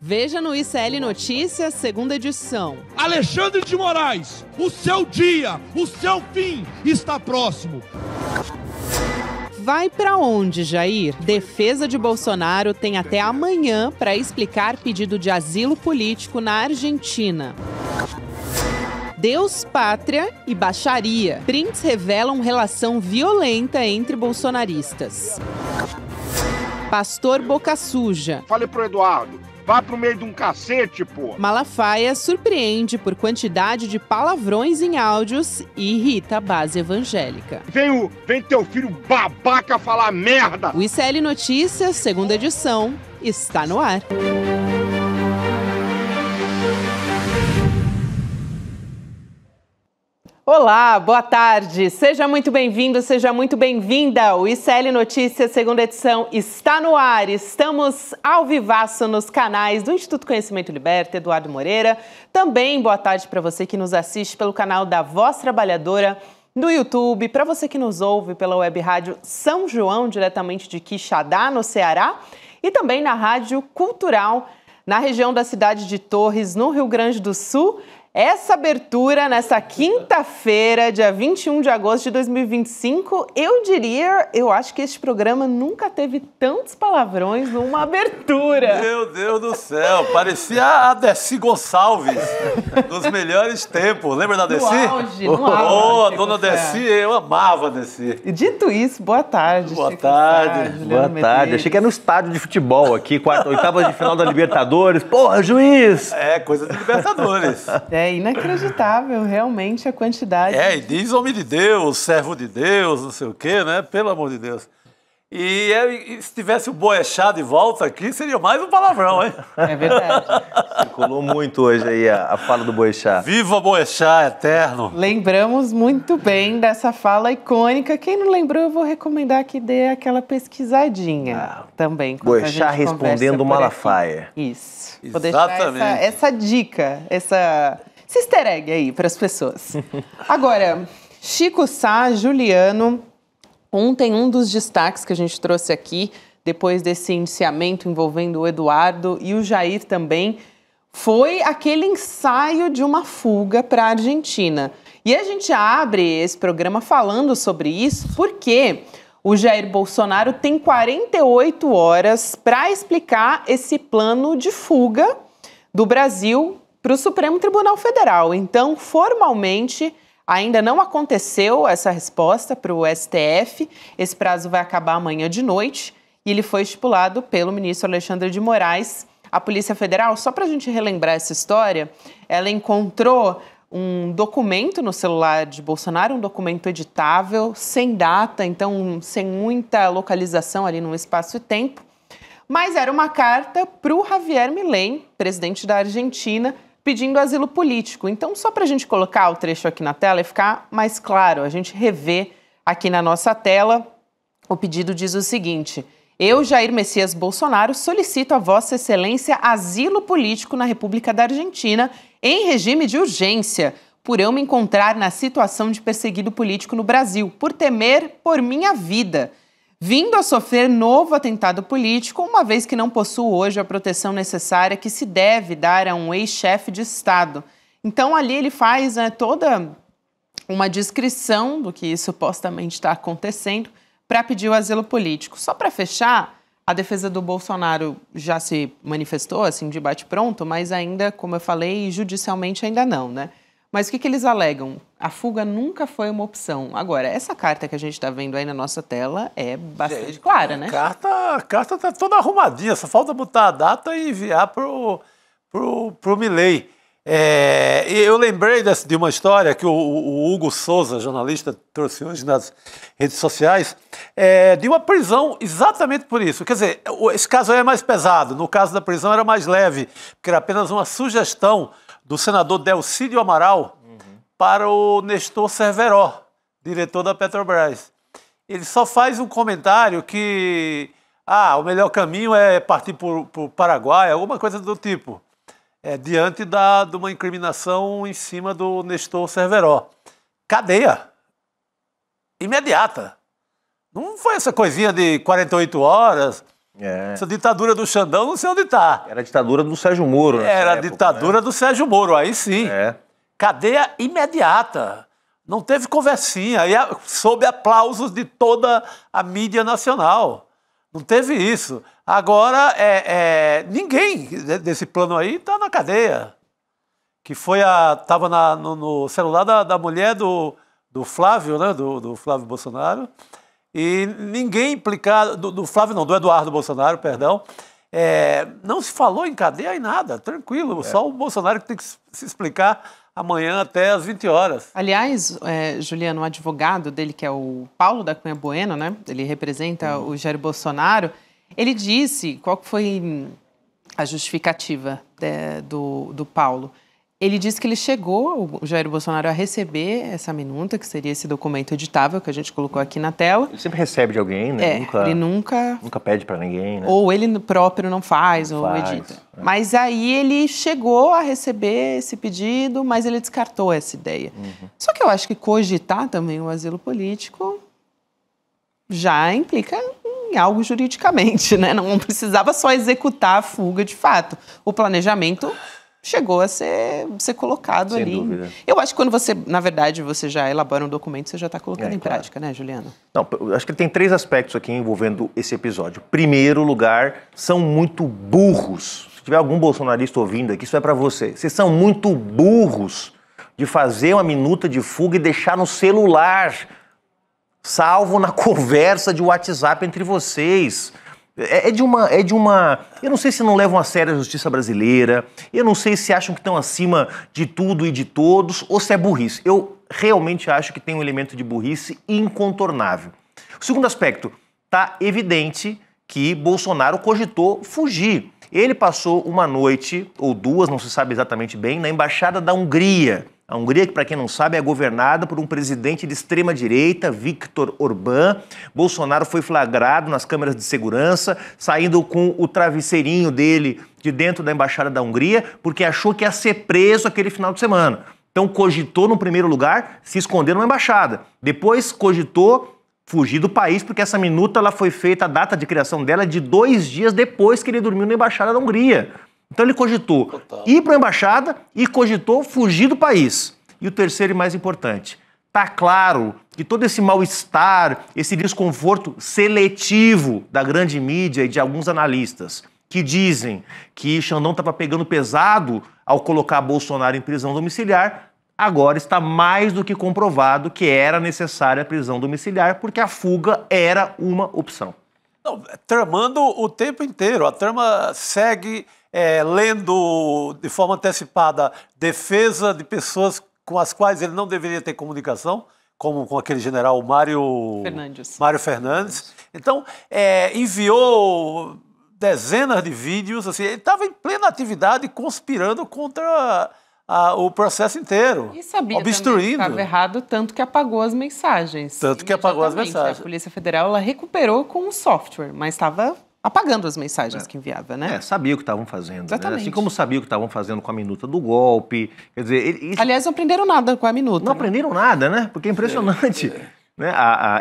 Veja no ICL Notícias, segunda edição. Alexandre de Moraes, o seu dia, o seu fim está próximo. Vai pra onde, Jair? Defesa de Bolsonaro tem até amanhã para explicar pedido de asilo político na Argentina. Deus, pátria e baixaria. Prints revelam relação violenta entre bolsonaristas. Pastor Boca Suja. Falei pro Eduardo, vá pro meio de um cacete, pô. Malafaia surpreende por quantidade de palavrões em áudios e irrita a base evangélica. Vem teu filho babaca falar merda. O ICL Notícias, segunda edição, está no ar. Olá, boa tarde. Seja muito bem-vindo, seja muito bem-vinda. O ICL Notícias, segunda edição, está no ar. Estamos ao vivaço nos canais do Instituto Conhecimento Liberta, Eduardo Moreira. Também boa tarde para você que nos assiste pelo canal da Voz Trabalhadora no YouTube, para você que nos ouve pela web rádio São João, diretamente de Quixadá, no Ceará, e também na Rádio Cultural, na região da cidade de Torres, no Rio Grande do Sul. Essa abertura, nessa quinta-feira, dia 21 de agosto de 2025, eu acho que este programa nunca teve tantos palavrões numa abertura. Meu Deus do céu, parecia a Desi Gonçalves, dos melhores tempos. Lembra da Desi? No auge, a dona Desi, eu amava a Desi. Dito isso, boa tarde. Boa tarde. Boa tarde. Achei que era no estádio de futebol aqui, oitava de final da Libertadores. Porra, juiz! É, coisa de Libertadores. É inacreditável, realmente, a quantidade. E diz homem de Deus, servo de Deus, não sei o quê, né? Pelo amor de Deus. E se tivesse o Boechat de volta aqui, seria mais um palavrão, hein? É verdade. Circulou muito hoje aí a fala do Boechat. Viva Boechat, eterno! Lembramos muito bem dessa fala icônica. Quem não lembrou, eu vou recomendar que dê aquela pesquisadinha também. Boechat respondendo Malafaia. Isso. Exatamente. Vou deixar essa dica, esse easter egg aí para as pessoas. Agora, Chico Sá, Juliano, ontem um dos destaques que a gente trouxe aqui, depois desse indiciamento envolvendo o Eduardo e o Jair também, foi aquele ensaio de uma fuga para a Argentina. E a gente abre esse programa falando sobre isso porque o Jair Bolsonaro tem 48 horas para explicar esse plano de fuga do Brasil para o Supremo Tribunal Federal. Então, formalmente, ainda não aconteceu essa resposta para o STF. Esse prazo vai acabar amanhã de noite e ele foi estipulado pelo ministro Alexandre de Moraes. A Polícia Federal, só para a gente relembrar essa história, ela encontrou um documento no celular de Bolsonaro, um documento editável, sem data, então sem muita localização ali no espaço e tempo, mas era uma carta para o Javier Milei, presidente da Argentina, pedindo asilo político. Então, só para a gente colocar o trecho aqui na tela e ficar mais claro, a gente revê aqui na nossa tela, o pedido diz o seguinte: eu, Jair Messias Bolsonaro, solicito a Vossa Excelência asilo político na República da Argentina em regime de urgência, por eu me encontrar na situação de perseguido político no Brasil, por temer por minha vida, vindo a sofrer novo atentado político, uma vez que não possuo hoje a proteção necessária que se deve dar a um ex-chefe de Estado. Então, ali ele faz toda uma descrição do que supostamente está acontecendo para pedir o asilo político. Só para fechar, a defesa do Bolsonaro já se manifestou, assim, de bate-pronto, mas ainda, como eu falei, judicialmente ainda não, né? Mas o que eles alegam? A fuga nunca foi uma opção. Agora, essa carta que a gente está vendo aí na nossa tela é bastante clara, né? A carta está toda arrumadinha, só falta botar a data e enviar pro Milei. Eu lembrei de uma história que o Hugo Souza, jornalista, trouxe hoje nas redes sociais, de uma prisão exatamente por isso. Quer dizer, esse caso aí é mais pesado, no caso da prisão era mais leve, porque era apenas uma sugestão do senador Delcídio Amaral para o Nestor Cerveró, diretor da Petrobras. Ele só faz um comentário que o melhor caminho é partir por Paraguai, alguma coisa do tipo. Diante de uma incriminação em cima do Nestor Cerveró. Cadeia. Imediata. Não foi essa coisinha de 48 horas. Essa ditadura do Xandão não sei onde está. Era a ditadura do Sérgio Moro. Era a ditadura do Sérgio Moro, aí sim. Cadeia imediata. Não teve conversinha, e sob aplausos de toda a mídia nacional. Não teve isso. Agora, ninguém desse plano aí está na cadeia. Que estava no celular da mulher do Flávio, né? Do Flávio Bolsonaro. E ninguém implicado, do Flávio não, do Eduardo Bolsonaro, perdão. Não se falou em cadeia e nada, tranquilo. Só o Bolsonaro que tem que se explicar amanhã até às 20 horas. Aliás, Juliano, o advogado dele, que é o Paulo da Cunha Bueno, né? Ele representa o Jair Bolsonaro. Ele disse, qual que foi a justificativa do Paulo? Ele disse que ele chegou, o Jair Bolsonaro, a receber essa minuta, que seria esse documento editável que a gente colocou aqui na tela. Ele sempre recebe de alguém, né? Ele nunca pede pra ninguém, né? Ou ele próprio não faz, ou edita. Mas aí ele chegou a receber esse pedido, mas ele descartou essa ideia. Só que eu acho que cogitar também o asilo político já implica em algo juridicamente, né? Não precisava só executar a fuga de fato. O planejamento chegou a ser colocado ali. Sem dúvida. Eu acho que quando você, na verdade, você já elabora um documento, você já está colocando em prática, né, Juliano? Não, eu acho que tem 3 aspectos aqui envolvendo esse episódio. Primeiro lugar, são muito burros. Se tiver algum bolsonarista ouvindo aqui, isso é para você. Vocês são muito burros de fazer uma minuta de fuga e deixar no celular, salvo na conversa de WhatsApp entre vocês. Eu não sei se não levam a sério a justiça brasileira, eu não sei se acham que estão acima de tudo e de todos, ou se é burrice. Eu realmente acho que tem um elemento de burrice incontornável. O segundo aspecto, tá evidente que Bolsonaro cogitou fugir. Ele passou uma noite, ou 2, não se sabe exatamente bem, na Embaixada da Hungria. A Hungria, que para quem não sabe, é governada por um presidente de extrema-direita, Viktor Orbán. Bolsonaro foi flagrado nas câmeras de segurança, saindo com o travesseirinho dele de dentro da Embaixada da Hungria, porque achou que ia ser preso aquele final de semana. Então cogitou, no primeiro lugar, se esconder numa embaixada. Depois cogitou fugir do país, porque essa minuta ela foi feita, a data de criação dela é de 2 dias depois que ele dormiu na Embaixada da Hungria. Então ele cogitou ir para a embaixada e cogitou fugir do país. E o terceiro e mais importante, tá claro que todo esse mal-estar, esse desconforto seletivo da grande mídia e de alguns analistas que dizem que Xandão estava pegando pesado ao colocar Bolsonaro em prisão domiciliar, agora está mais do que comprovado que era necessária a prisão domiciliar, porque a fuga era uma opção. Não, tramando o tempo inteiro, a trama segue lendo de forma antecipada defesa de pessoas com as quais ele não deveria ter comunicação, como com aquele general Mário Fernandes. Então, enviou dezenas de vídeos, assim, ele estava em plena atividade conspirando contra o processo inteiro, e sabia obstruindo. Que estava errado, tanto que apagou as mensagens. Tanto que apagou as mensagens. A Polícia Federal ela recuperou com um software, mas estava apagando as mensagens que enviava, né? Sabia o que estavam fazendo. Exatamente. Né? Assim como sabia o que estavam fazendo com a minuta do golpe. Quer dizer, aliás, não aprenderam nada com a minuta. Não aprenderam nada, né? Porque é impressionante. Né?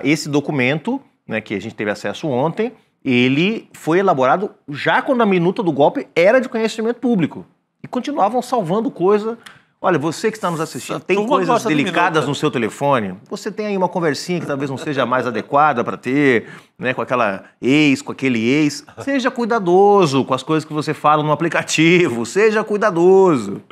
Esse documento, né, que a gente teve acesso ontem, ele foi elaborado já quando a minuta do golpe era de conhecimento público. E continuavam salvando coisa. Olha, você que está nos assistindo, tem coisas delicadas no seu telefone, você tem aí uma conversinha que talvez não seja mais adequada para ter, né, com aquela ex, com aquele ex. Seja cuidadoso com as coisas que você fala no aplicativo, seja cuidadoso.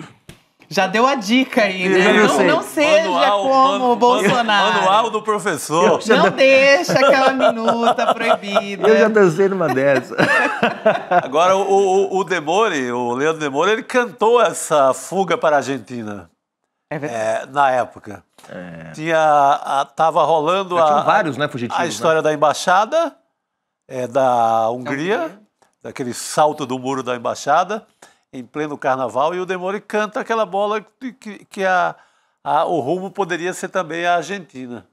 Já deu a dica aí, né? Não seja como o Bolsonaro. Manual do professor. Não deixa aquela minuta proibida. Eu já dancei numa dessa. Agora, o Demore, o Leandro Demore, ele cantou essa fuga para a Argentina. É verdade. Na época. Tava rolando tinham vários, né, fugitivos, a história da embaixada da Hungria, daquele salto do muro da embaixada, em pleno carnaval, e o Demore canta aquela bola que o rumo poderia ser também a Argentina.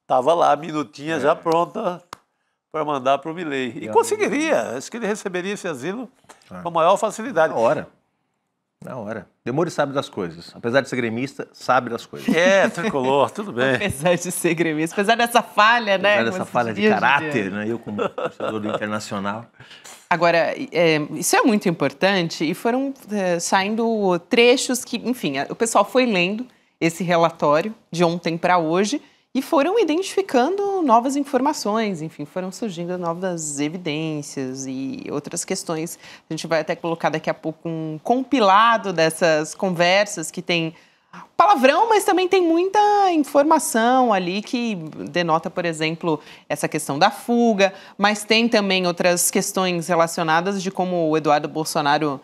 Estava lá a minutinha já pronta para mandar para o Milei. E conseguiria, acho que ele receberia esse asilo com a maior facilidade. Na hora. Na hora. Demore sabe das coisas. Apesar de ser gremista, sabe das coisas. Tricolor, tudo bem. Apesar de ser gremista, apesar dessa falha, né? Apesar dessa falha de caráter, né? Eu como torcedor do Internacional. Agora, isso é muito importante e foram saindo trechos que, enfim, o pessoal foi lendo esse relatório de ontem para hoje e foram identificando novas informações, enfim, foram surgindo novas evidências e outras questões. A gente vai até colocar daqui a pouco um compilado dessas conversas que tem palavrão, mas também tem muita informação ali que denota, por exemplo, essa questão da fuga, mas tem também outras questões relacionadas de como o Eduardo Bolsonaro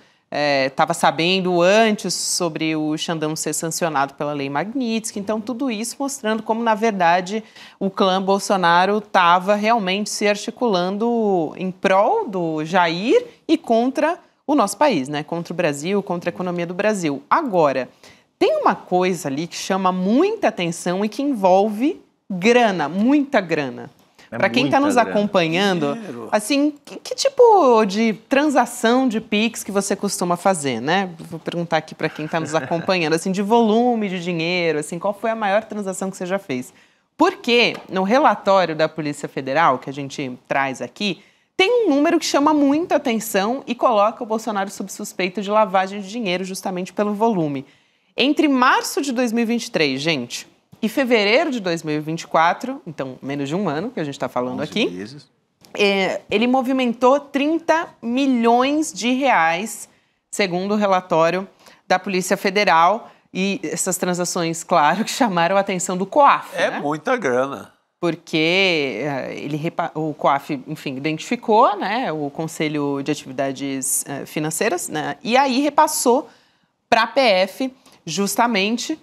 estava sabendo antes sobre o Xandão ser sancionado pela Lei Magnitsky. Então, tudo isso mostrando como, na verdade, o clã Bolsonaro estava realmente se articulando em prol do Jair e contra o nosso país, né? Contra o Brasil, contra a economia do Brasil. Agora, tem uma coisa ali que chama muita atenção e que envolve grana, muita grana. Para quem está nos acompanhando, assim, que tipo de transação de Pix que você costuma fazer, né? Vou perguntar aqui para quem está nos acompanhando, assim, de volume de dinheiro, assim, qual foi a maior transação que você já fez? Porque no relatório da Polícia Federal, que a gente traz aqui, tem um número que chama muita atenção e coloca o Bolsonaro sob suspeita de lavagem de dinheiro justamente pelo volume. Entre março de 2023, gente, e fevereiro de 2024, então menos de um ano que a gente está falando aqui, ele movimentou 30 milhões de reais, segundo o relatório da Polícia Federal. E essas transações, claro, que chamaram a atenção do COAF. É, né? Muita grana. Porque o COAF, enfim, identificou, né, o Conselho de Atividades Financeiras, né, e aí repassou para a PF justamente.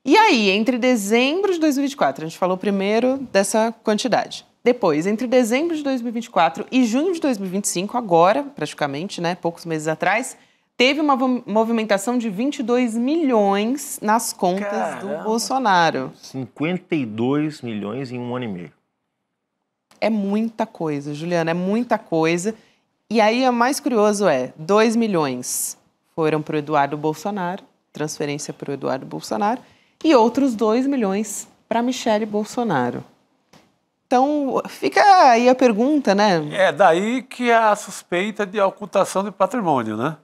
E aí, entre dezembro de 2024, a gente falou primeiro dessa quantidade. Depois, entre dezembro de 2024 e junho de 2025, agora, praticamente, né, poucos meses atrás, teve uma movimentação de 22 milhões nas contas do Bolsonaro. 52 milhões em um ano e meio. É muita coisa, Juliana, é muita coisa. E aí, o mais curioso 2 milhões foram para o Eduardo Bolsonaro, transferência para o Eduardo Bolsonaro, e outros 2 milhões para Michele Bolsonaro. Então, fica aí a pergunta, né? É daí que a suspeita de ocultação de patrimônio, né?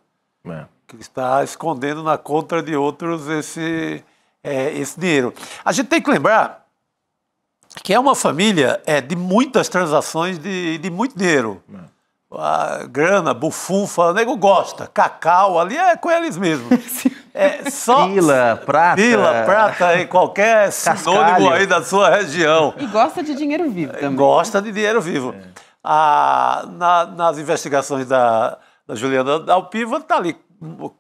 Que está escondendo na conta de outros esse dinheiro. A gente tem que lembrar que é uma família de muitas transações de muito dinheiro. A grana, bufunfa, o nego gosta. Cacau, ali é com eles mesmo. Fila, prata e qualquer sinônimo aí da sua região. E gosta de dinheiro vivo também. Gosta de dinheiro vivo. Nas investigações da Juliana Dalpiva, está ali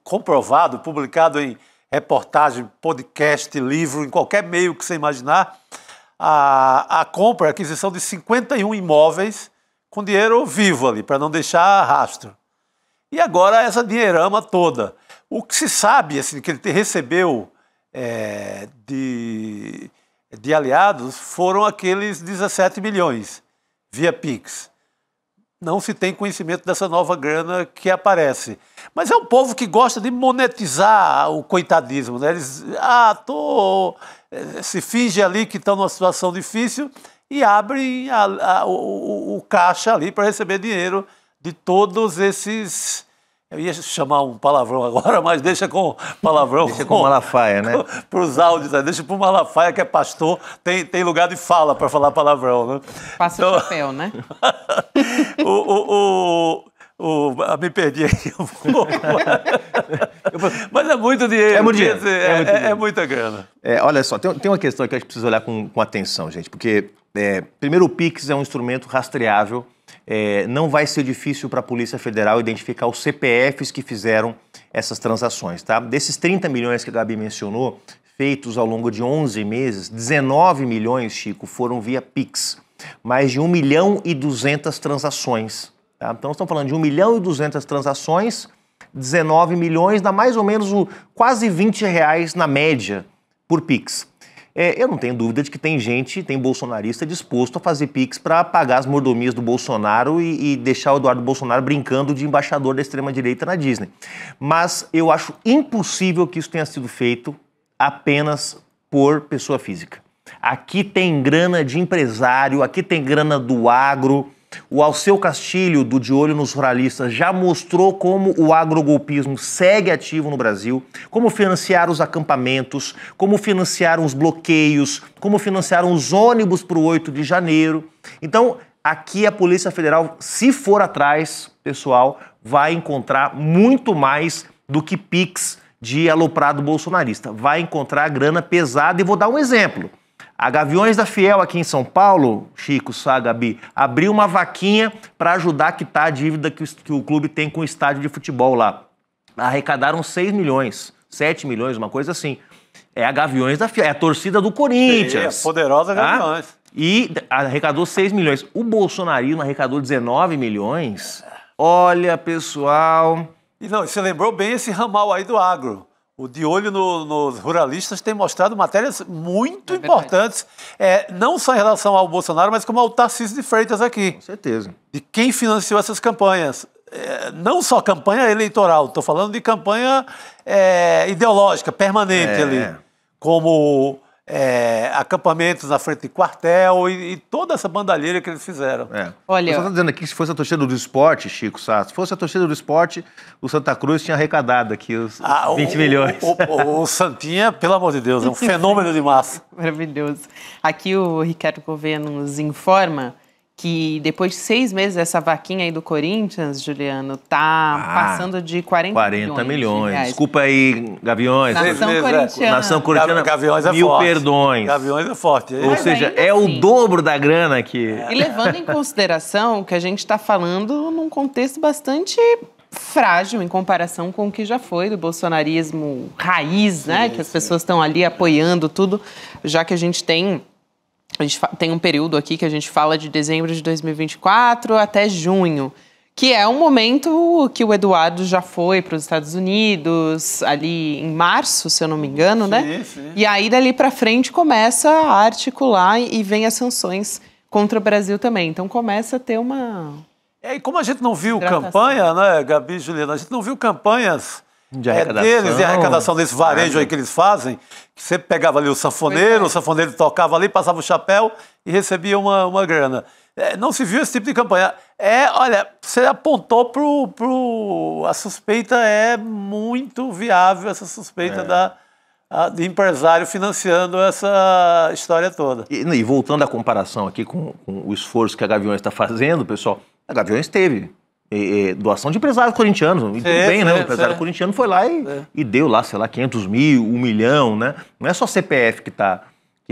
comprovado, publicado em reportagem, podcast, livro, em qualquer meio que você imaginar, a compra, a aquisição de 51 imóveis com dinheiro vivo ali, para não deixar rastro. E agora essa dinheirama toda. O que se sabe, assim, que ele recebeu de aliados foram aqueles 17 milhões via Pix. Não se tem conhecimento dessa nova grana que aparece. Mas é um povo que gosta de monetizar o coitadismo, né? Eles se finge ali que estão numa situação difícil e abrem o caixa ali para receber dinheiro de todos esses... Eu ia chamar um palavrão agora, mas deixa com palavrão. Deixa com Malafaia, né? Para os áudios, deixa para o Malafaia, que é pastor, tem lugar de fala para falar palavrão, né? Passa o chapéu, né? Me perdi aqui um pouco. Mas é muito dinheiro. É muito dinheiro. É muita grana. Olha só, tem uma questão que a gente precisa olhar com atenção, gente, porque, primeiro, o Pix é um instrumento rastreável. Não vai ser difícil para a Polícia Federal identificar os CPFs que fizeram essas transações, tá? Desses 30 milhões que a Gabi mencionou, feitos ao longo de 11 meses, 19 milhões, Chico, foram via Pix. Mais de 1 milhão e 200 transações. Tá? Então, estamos falando de 1 milhão e 200 transações, 19 milhões, dá mais ou menos quase R$20 na média por Pix. Eu não tenho dúvida de que tem bolsonarista disposto a fazer Pix para pagar as mordomias do Bolsonaro e deixar o Eduardo Bolsonaro brincando de embaixador da extrema-direita na Disney. Mas eu acho impossível que isso tenha sido feito apenas por pessoa física. Aqui tem grana de empresário, aqui tem grana do agro. O Alceu Castilho, do De Olho nos Ruralistas, já mostrou como o agrogolpismo segue ativo no Brasil, como financiaram os acampamentos, como financiaram os bloqueios, como financiaram os ônibus para o 8 de janeiro. Então, aqui a Polícia Federal, se for atrás, pessoal, vai encontrar muito mais do que Pix de aloprado bolsonarista. Vai encontrar grana pesada e vou dar um exemplo. A Gaviões da Fiel aqui em São Paulo, Chico, Sá, Gabi, abriu uma vaquinha para ajudar a quitar a dívida que o clube tem com o estádio de futebol lá. Arrecadaram 6 milhões, 7 milhões, uma coisa assim. É a Gaviões da Fiel, é a torcida do Corinthians. Sim, a poderosa Gaviões. E arrecadou 6 milhões. O bolsonarismo arrecadou 19 milhões. Olha, pessoal... E não, você lembrou bem esse ramal aí do agro. O De Olho nos Ruralistas tem mostrado matérias muito importantes, não só em relação ao Bolsonaro, mas como ao Tarcísio de Freitas aqui. Com certeza. De quem financiou essas campanhas. Não só campanha eleitoral, estou falando de campanha ideológica, permanente ali. Como acampamentos na frente de quartel e toda essa bandalheira que eles fizeram. Olha, eu estou dizendo aqui que se fosse a torcida do esporte, Chico Sá, se fosse a torcida do esporte, o Santa Cruz tinha arrecadado aqui os 20 milhões. O Santinha, pelo amor de Deus, é um fenômeno de massa. Maravilhoso. Aqui o Ricardo Gouveia nos informa que depois de 6 meses essa vaquinha aí do Corinthians, Juliano, tá passando de 40 milhões. Desculpa aí, Gaviões. Nação corintiana. Nação corintiana, Gaviões é mil forte. perdões. Gaviões é forte. Ou Mas seja, ainda é assim, o dobro da grana que... E levando em consideração que a gente está falando num contexto bastante frágil em comparação com o que já foi do bolsonarismo raiz, né? Que as pessoas estão ali apoiando tudo, já que a gente tem um período aqui que a gente fala de dezembro de 2024 até junho, que é um momento que o Eduardo já foi para os Estados Unidos, ali em março, se eu não me engano, né? Sim. E aí, dali para frente, começa a articular e vem as sanções contra o Brasil também. Então, começa a ter uma... E como a gente não viu campanha, né, Gabi e Juliana, a gente não viu campanhas de arrecadação. Deles, e a arrecadação desse varejo aí que eles fazem, que sempre pegava ali o sanfoneiro tocava ali, passava o chapéu e recebia uma grana. Não se viu esse tipo de campanha. Olha, você apontou a suspeita é muito viável, essa suspeita de empresário financiando essa história toda. E voltando à comparação aqui com o esforço que a Gaviões está fazendo, pessoal, a Gaviões teve doação de empresários corintianos, e tudo bem, né? O empresário corintiano foi lá e deu lá, sei lá, 500 mil, 1 milhão, né? Não é só CPF que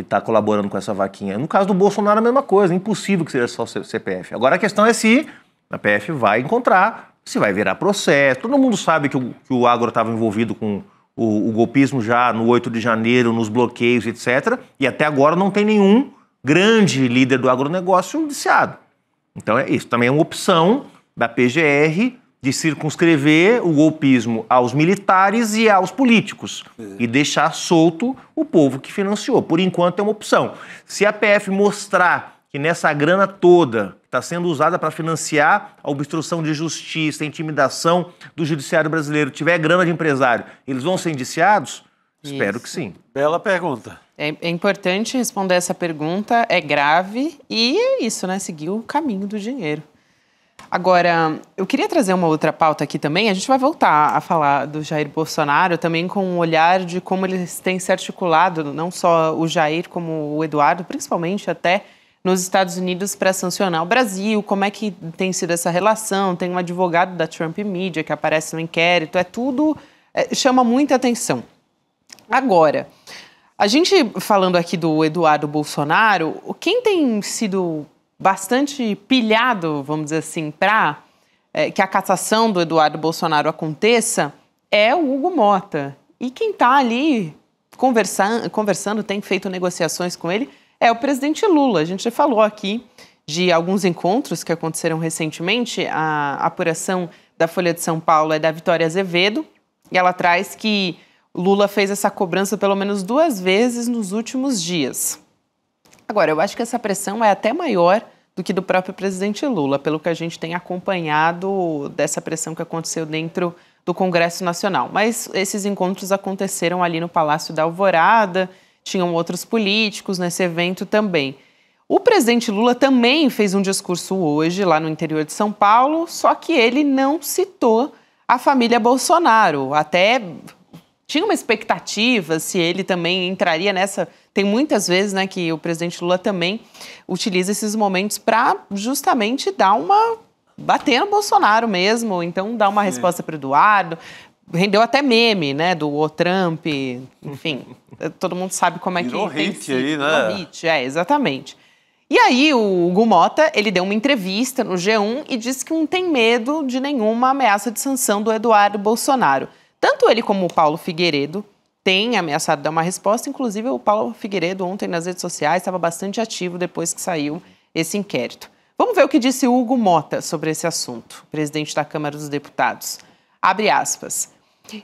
tá colaborando com essa vaquinha. No caso do Bolsonaro, a mesma coisa, é impossível que seja só CPF. Agora a questão é se a PF vai encontrar, se vai virar processo. Todo mundo sabe que o agro estava envolvido com o golpismo já no 8 de janeiro, nos bloqueios, etc. E até agora não tem nenhum grande líder do agronegócio indiciado. Então isso também é uma opção da PGR de circunscrever o golpismo aos militares e aos políticos e deixar solto o povo que financiou. Por enquanto é uma opção. Se a PF mostrar que nessa grana toda está sendo usada para financiar a obstrução de justiça, a intimidação do judiciário brasileiro, tiver grana de empresário, eles vão ser indiciados? Espero que sim. Bela pergunta. É importante responder essa pergunta, é grave e é isso, né? Seguir o caminho do dinheiro. Agora, eu queria trazer uma outra pauta aqui também. A gente vai voltar a falar do Jair Bolsonaro também com um olhar de como eles têm se articulado, não só o Jair como o Eduardo, principalmente até nos Estados Unidos para sancionar o Brasil, como é que tem sido essa relação. Tem um advogado da Trump Media que aparece no inquérito, chama muita atenção. Agora, a gente falando aqui do Eduardo Bolsonaro, quem tem sido bastante pilhado, vamos dizer assim, para que a cassação do Eduardo Bolsonaro aconteça é o Hugo Mota. E quem está ali conversando, tem feito negociações com ele, é o presidente Lula. A gente já falou aqui de alguns encontros que aconteceram recentemente. A apuração da Folha de São Paulo é da Vitória Azevedo, e ela traz que Lula fez essa cobrança pelo menos 2 vezes nos últimos dias. Agora, eu acho que essa pressão é até maior do que do próprio presidente Lula, pelo que a gente tem acompanhado dessa pressão que aconteceu dentro do Congresso Nacional. Mas esses encontros aconteceram ali no Palácio da Alvorada, tinham outros políticos nesse evento também. O presidente Lula também fez um discurso hoje, lá no interior de São Paulo, só que ele não citou a família Bolsonaro. Até tinha uma expectativa se ele também entraria nessa. Tem muitas vezes, né, que o presidente Lula também utiliza esses momentos para justamente bater no Bolsonaro mesmo, então dar uma resposta para o Eduardo. Rendeu até meme, né, do O Trump, enfim, todo mundo sabe como é que Virou tem hit sido. aí, né? Virou hit, exatamente. E aí o Hugo Motta, ele deu uma entrevista no G1 e disse que não tem medo de nenhuma ameaça de sanção do Eduardo Bolsonaro. Tanto ele como o Paulo Figueiredo têm ameaçado dar uma resposta, inclusive o Paulo Figueiredo ontem nas redes sociais estava bastante ativo depois que saiu esse inquérito. Vamos ver o que disse o Hugo Motta sobre esse assunto, presidente da Câmara dos Deputados. Abre aspas.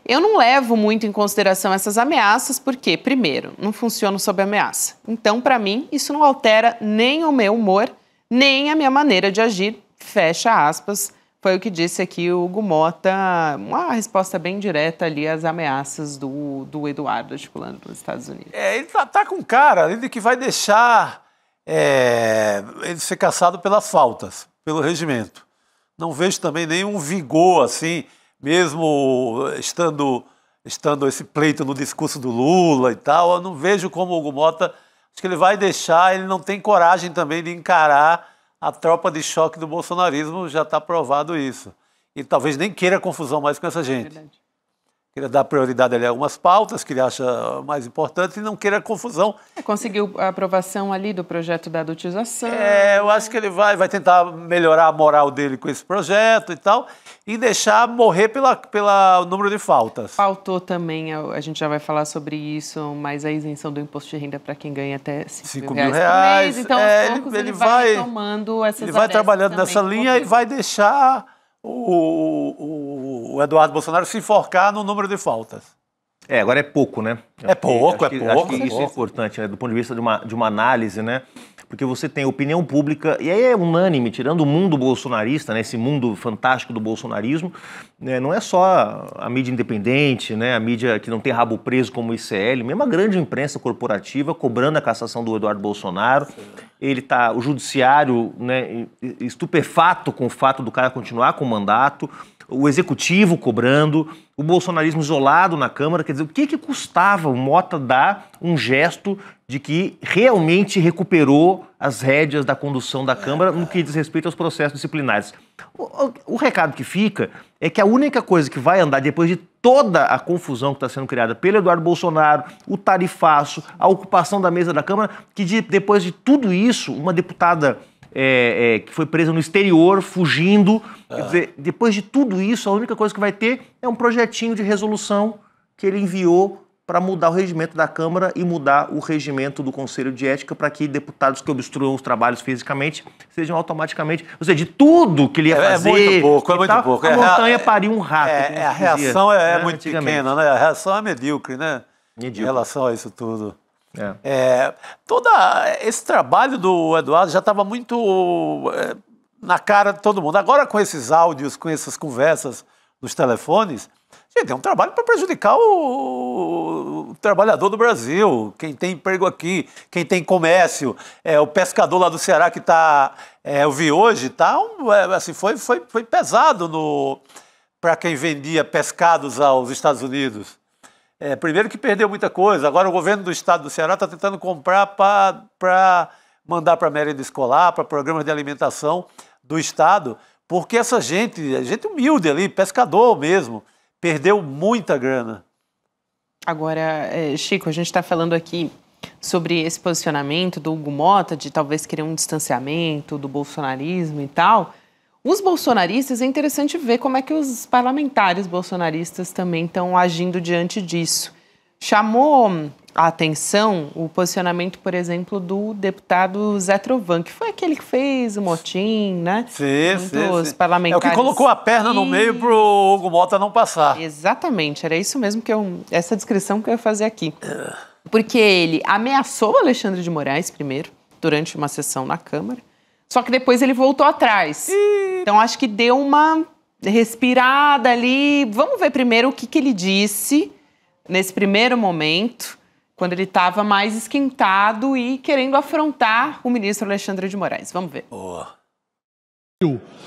Eu não levo muito em consideração essas ameaças porque, primeiro, não funciono sob ameaça. Então, para mim, isso não altera nem o meu humor, nem a minha maneira de agir. Fecha aspas. Foi o que disse aqui o Hugo Motta, uma resposta bem direta ali às ameaças do Eduardo articulando nos Estados Unidos. Ele tá com cara ali de que vai deixar ele ser caçado pelas faltas, pelo regimento. Não vejo também nenhum vigor assim, mesmo estando esse pleito no discurso do Lula e tal, eu não vejo como o Hugo Motta, acho que ele vai deixar, ele não tem coragem também de encarar a tropa de choque do bolsonarismo, já está provado isso. E talvez nem queira confusão mais com essa gente. Verdade. Queira dar prioridade ali a algumas pautas que ele acha mais importantes e não queira confusão. Conseguiu a aprovação ali do projeto da adotização. Eu acho que ele vai tentar melhorar a moral dele com esse projeto e tal, e deixar morrer pelo número de faltas. Faltou também, a gente já vai falar sobre isso, mas a isenção do imposto de renda para quem ganha até 5 mil reais por mês. Então, aos poucos, ele vai retomando essas Ele vai trabalhando também, nessa linha e vai deixar o Eduardo Bolsonaro se enforcar no número de faltas. Agora é pouco, né? É pouco. Acho que isso é importante, né? Do ponto de vista de uma análise, né? Porque você tem opinião pública, e aí é unânime, tirando o mundo bolsonarista, né? Esse mundo fantástico do bolsonarismo, né? Não é só a mídia independente, né? A mídia que não tem rabo preso como o ICL, mesmo a grande imprensa corporativa cobrando a cassação do Eduardo Bolsonaro. O judiciário, né, estupefato com o fato do cara continuar com o mandato, o executivo cobrando, o bolsonarismo isolado na Câmara. Quer dizer, o que custava o Motta dar um gesto de que realmente recuperou as rédeas da condução da Câmara no que diz respeito aos processos disciplinares? O recado que fica é que a única coisa que vai andar depois de toda a confusão que está sendo criada pelo Eduardo Bolsonaro, o tarifaço, a ocupação da mesa da Câmara, que depois de tudo isso, uma deputada que foi presa no exterior, fugindo. Quer dizer, depois de tudo isso, a única coisa que vai ter é um projetinho de resolução que ele enviou para mudar o regimento da Câmara e mudar o regimento do Conselho de Ética para que deputados que obstruam os trabalhos fisicamente sejam automaticamente... Ou seja, de tudo que ele ia fazer... É muito pouco. A montanha pariu um rato. A reação é muito pequena, né? A reação é medíocre, né? Em relação a isso tudo. Todo esse trabalho do Eduardo já estava muito na cara de todo mundo. Agora, com esses áudios, com essas conversas nos telefones, gente, é um trabalho para prejudicar o trabalhador do Brasil, quem tem emprego aqui, quem tem comércio, o pescador lá do Ceará que eu vi hoje, assim, foi pesado para quem vendia pescados aos Estados Unidos. Primeiro que perdeu muita coisa, agora o governo do estado do Ceará está tentando comprar para mandar para a merenda escolar, para programas de alimentação do estado, porque essa gente humilde ali, pescador mesmo, perdeu muita grana. Agora, Chico, a gente está falando aqui sobre esse posicionamento do Hugo Motta, de talvez querer um distanciamento do bolsonarismo e tal. Os bolsonaristas, é interessante ver como é que os parlamentares bolsonaristas também estão agindo diante disso. Chamou a atenção o posicionamento, por exemplo, do deputado Zé Trovan, que foi aquele que fez o motim, né? Sim. Parlamentares. É o que colocou a perna no meio para o Hugo Mota não passar. Exatamente, era isso mesmo essa descrição que eu ia fazer aqui. Porque ele ameaçou o Alexandre de Moraes primeiro, durante uma sessão na Câmara, só que depois ele voltou atrás. Então acho que deu uma respirada ali. Vamos ver primeiro o que ele disse nesse primeiro momento, quando ele estava mais esquentado e querendo afrontar o ministro Alexandre de Moraes. Vamos ver. Boa.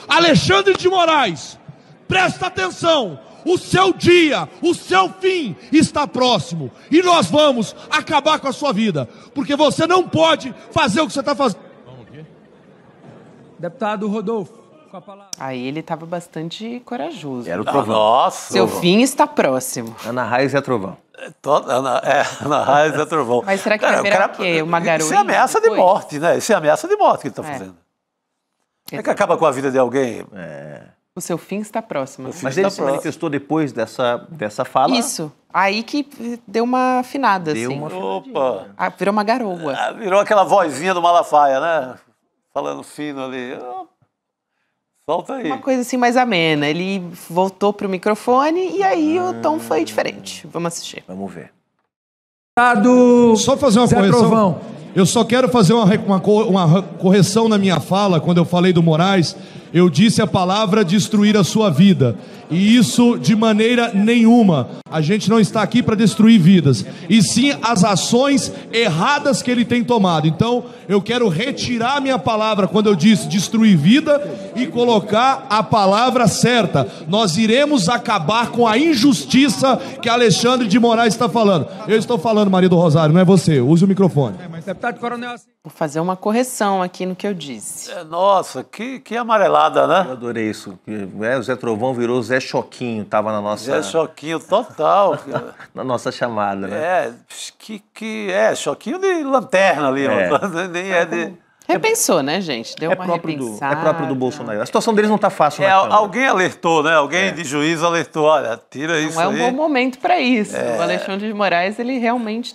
Alexandre de Moraes, presta atenção. O seu dia, o seu fim está próximo. E nós vamos acabar com a sua vida. Porque você não pode fazer o que você está fazendo. Deputado Rodolfo, com a palavra. Aí ele estava bastante corajoso. Era o Trovão. Nossa. Seu fim está próximo. Ana Raiz e a Trovão. Ana Raiz é Trovão. Mas será que vai virar o quê? Uma garoinha? Isso é ameaça de depois? morte, né? Isso é ameaça de morte que ele está fazendo. É que acaba com a vida de alguém. O seu fim está próximo. Mas ele se manifestou depois dessa fala? Isso. Aí que deu uma afinada, Deu assim. uma Opa! Virou uma garoa. Virou aquela vozinha do Malafaia, né? Falando fino ali. Solta aí. Uma coisa assim mais amena. Ele voltou pro microfone e aí o tom foi diferente. Vamos assistir. Vamos ver. Deputado Só fazer uma Zé correção. Trovão. Eu só quero fazer uma correção na minha fala. Quando eu falei do Moraes, eu disse a palavra destruir a sua vida. E isso de maneira nenhuma. A gente não está aqui para destruir vidas. E sim as ações erradas que ele tem tomado. Então eu quero retirar minha palavra quando eu disse destruir vida e colocar a palavra certa. Nós iremos acabar com a injustiça que Alexandre de Moraes está falando. Eu estou falando, Maria do Rosário, não é você. Use o microfone. Mas deputado Coronel... Vou fazer uma correção aqui no que eu disse. Nossa, que amarelada, né? Eu adorei isso. O Zé Trovão virou Zé Choquinho, tava na nossa... É choquinho total. na nossa chamada, né? Choquinho de lanterna ali. Nem é de... Repensou, né, gente? Deu uma próprio repensada. do Bolsonaro. A situação deles não tá fácil, né? Alguém alertou, né? Alguém de juízo alertou. Olha, tira isso Não é um aí. bom momento para isso. O Alexandre de Moraes, ele realmente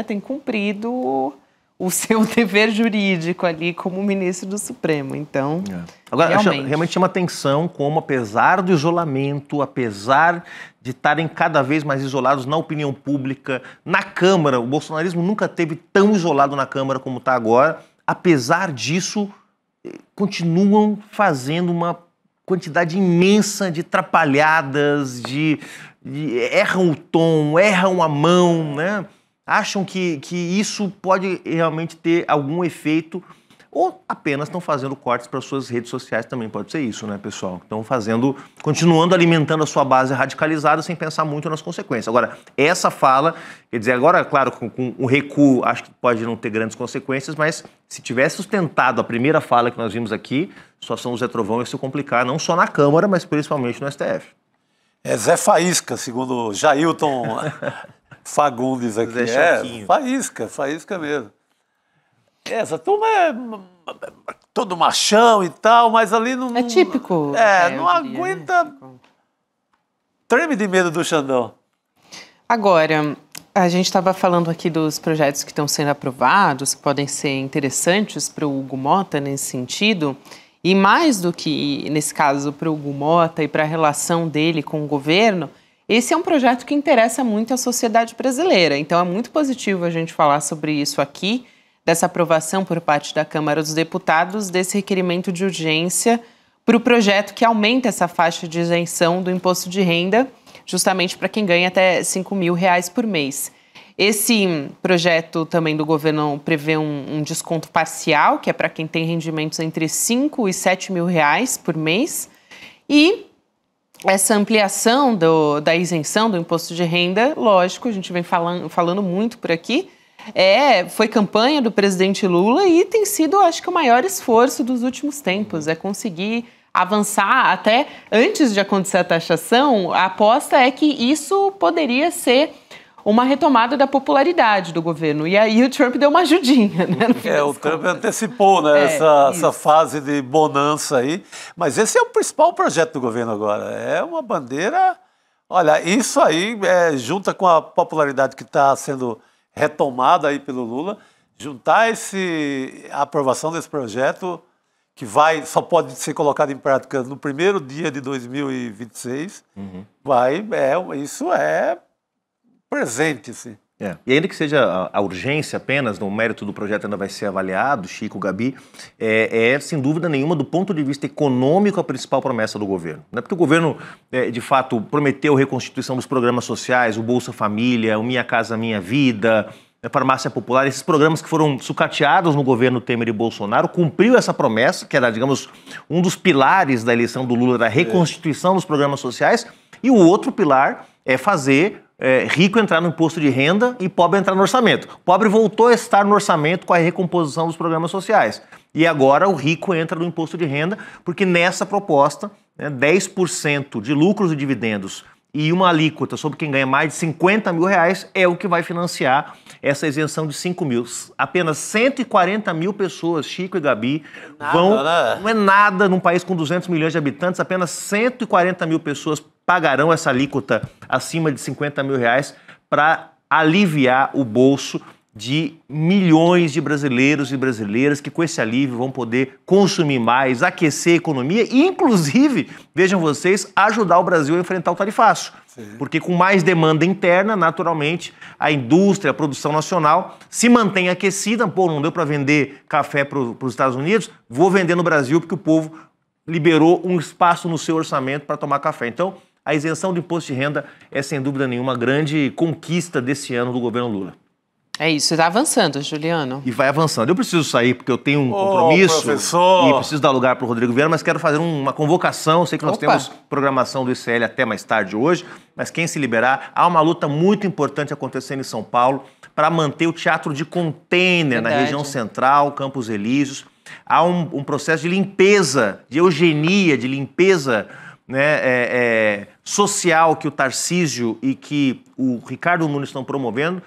tem cumprido o seu dever jurídico ali como ministro do Supremo. Então, Agora, realmente chama atenção como, apesar do isolamento, apesar de estarem cada vez mais isolados na opinião pública, na Câmara, o bolsonarismo nunca esteve tão isolado na Câmara como está agora. Apesar disso, continuam fazendo uma quantidade imensa de atrapalhadas, erram o tom, erram a mão, né? Acham que isso pode realmente ter algum efeito, ou apenas estão fazendo cortes para suas redes sociais também, pode ser isso, né, pessoal? Estão continuando alimentando a sua base radicalizada sem pensar muito nas consequências. Agora, essa fala, quer dizer, agora, claro, com o recuo, acho que pode não ter grandes consequências, mas se tivesse sustentado a primeira fala que nós vimos aqui, a situação do Zé Trovão ia se complicar, não só na Câmara, mas principalmente no STF. É Zé Faísca, segundo Jailton Fagundes aqui. Zé Choquinho. Faísca mesmo. Essa turma é todo machão e tal, mas ali não... é típico. Não aguenta... Treme de medo do Xandão. Agora, a gente estava falando aqui dos projetos que estão sendo aprovados, que podem ser interessantes para o Hugo Mota nesse sentido, e mais do que, nesse caso, para o Hugo Mota e para a relação dele com o governo, esse é um projeto que interessa muito a sociedade brasileira. Então, é muito positivo a gente falar sobre isso aqui, dessa aprovação por parte da Câmara dos Deputados desse requerimento de urgência para o projeto que aumenta essa faixa de isenção do imposto de renda, justamente para quem ganha até R$5 mil por mês. Esse projeto também do governo prevê um desconto parcial, que é para quem tem rendimentos entre R$5 e R$7 mil por mês, e essa ampliação da isenção do imposto de renda, lógico, a gente vem falando muito por aqui, foi campanha do presidente Lula e tem sido, acho que, o maior esforço dos últimos tempos, conseguir avançar até antes de acontecer a taxação. A aposta é que isso poderia ser uma retomada da popularidade do governo. E aí o Trump deu uma ajudinha, né? O Trump antecipou, né, essa fase de bonança aí. Mas esse é o principal projeto do governo agora. É uma bandeira... Olha, isso aí junta com a popularidade que está sendo retomado aí pelo Lula, juntar a aprovação desse projeto, que só pode ser colocado em prática no primeiro dia de 2026, isso é presente, sim. E ainda que seja a urgência apenas, no mérito do projeto ainda vai ser avaliado, Chico, Gabi, sem dúvida nenhuma, do ponto de vista econômico, a principal promessa do governo. Não é porque o governo, de fato, prometeu a reconstituição dos programas sociais, o Bolsa Família, o Minha Casa Minha Vida, a Farmácia Popular, esses programas que foram sucateados no governo Temer e Bolsonaro, cumpriu essa promessa, que era, digamos, um dos pilares da eleição do Lula, da reconstituição dos programas sociais, e o outro pilar é fazer rico entrar no imposto de renda e pobre entrar no orçamento. O pobre voltou a estar no orçamento com a recomposição dos programas sociais. E agora o rico entra no imposto de renda, porque nessa proposta, 10% de lucros e dividendos e uma alíquota sobre quem ganha mais de 50 mil reais é o que vai financiar essa isenção de 5 mil. Apenas 140 mil pessoas, Chico e Gabi, não é nada num país com 200 milhões de habitantes, apenas 140 mil pessoas pagarão essa alíquota acima de 50 mil reais para aliviar o bolso de milhões de brasileiros e brasileiras que com esse alívio vão poder consumir mais, aquecer a economia e, inclusive, vejam vocês, ajudar o Brasil a enfrentar o tarifaço. Sim. Porque com mais demanda interna, naturalmente, a indústria, a produção nacional se mantém aquecida. Não deu para vender café para os Estados Unidos, vou vender no Brasil porque o povo liberou um espaço no seu orçamento para tomar café. Então, a isenção do imposto de renda é, sem dúvida nenhuma, a grande conquista desse ano do governo Lula. É isso, está avançando, Juliano. E vai avançando. Eu preciso sair porque eu tenho um compromisso professor. E preciso dar lugar para o Rodrigo Viana, mas quero fazer uma convocação. Sei que nós temos programação do ICL até mais tarde hoje, mas quem se liberar, há uma luta muito importante acontecendo em São Paulo para manter o teatro de container na região central, Campos Elíseos. Há um processo de limpeza, de eugenia, de limpeza social que o Tarcísio e que o Ricardo Nunes estão promovendo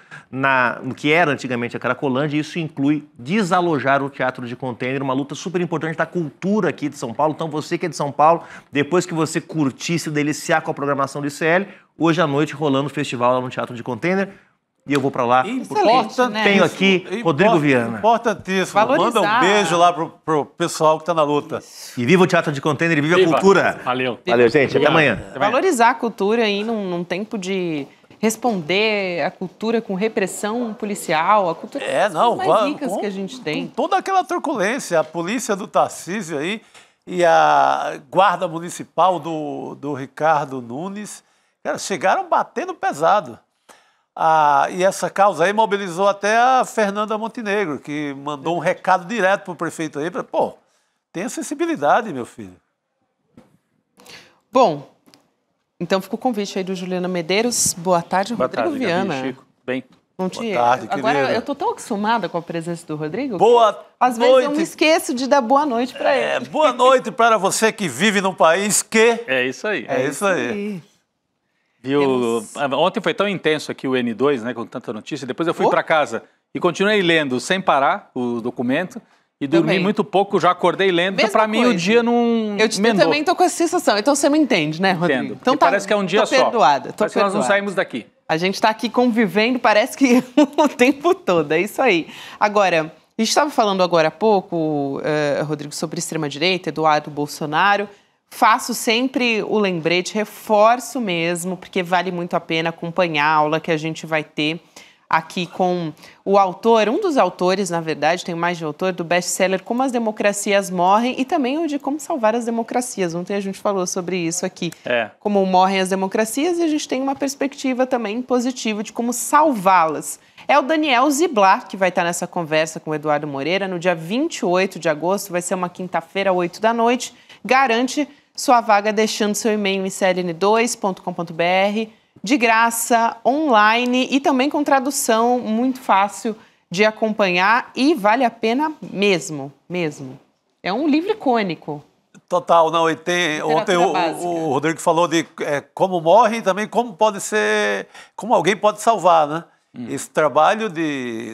no que era antigamente a Cracolândia, e isso inclui desalojar o teatro de container, uma luta super importante da cultura aqui de São Paulo. Então você que é de São Paulo, depois que você curtir, se deliciar com a programação do ICL, hoje à noite rolando o festival lá no teatro de container, e eu vou para lá. Tenho aqui Rodrigo Viana. Importantíssimo. Manda um beijo lá pro pessoal que está na luta. E viva o teatro de container e viva a cultura. Valeu. Valeu, gente. Até amanhã. Valorizar a cultura aí num tempo de responder a cultura com repressão policial, a cultura mais ricas que a gente tem. Com toda aquela truculência, a polícia do Tarcísio aí e a guarda municipal do Ricardo Nunes, cara, chegaram batendo pesado. E essa causa aí mobilizou até a Fernanda Montenegro, que mandou um recado direto pro prefeito aí, tenha sensibilidade, meu filho. Bom, então fica o convite aí do Juliano Medeiros. Boa tarde, Rodrigo Viana. Gabi, Chico. Bem. Boa tarde, agora querida. Eu tô tão acostumada com a presença do Rodrigo. Às vezes eu me esqueço de dar boa noite para ele. Boa noite para você que vive num país que... É isso aí. É isso aí. Viu? Ontem foi tão intenso aqui o N2, né, com tanta notícia. Depois eu fui para casa e continuei lendo sem parar o documento e dormi muito pouco, já acordei lendo. Então, para mim, o dia não Eu também tô com essa sensação. Então você me entende, né, Rodrigo? Entendo. Então parece que é um dia só. Parece que nós não saímos daqui. A gente está aqui convivendo, parece que o tempo todo. É isso aí. Agora, a gente estava falando agora há pouco, Rodrigo, sobre extrema-direita, Eduardo Bolsonaro. Faço sempre o lembrete, reforço mesmo, porque vale muito a pena acompanhar a aula que a gente vai ter aqui com o autor, um dos autores, na verdade, tem mais de autor, do best-seller Como as Democracias Morrem e também o de Como Salvar as Democracias. Ontem a gente falou sobre isso aqui, como morrem as democracias, e a gente tem uma perspectiva também positiva de como salvá-las. É o Daniel Ziblatt que vai estar nessa conversa com o Eduardo Moreira no dia 28 de agosto, vai ser uma quinta-feira, 8 da noite. Garante sua vaga deixando seu e-mail em cln2.com.br, de graça, online e também com tradução muito fácil de acompanhar e vale a pena mesmo. É um livro icônico. Total, não. Ontem o Rodrigo falou de como morre e também como alguém pode salvar, né? Esse trabalho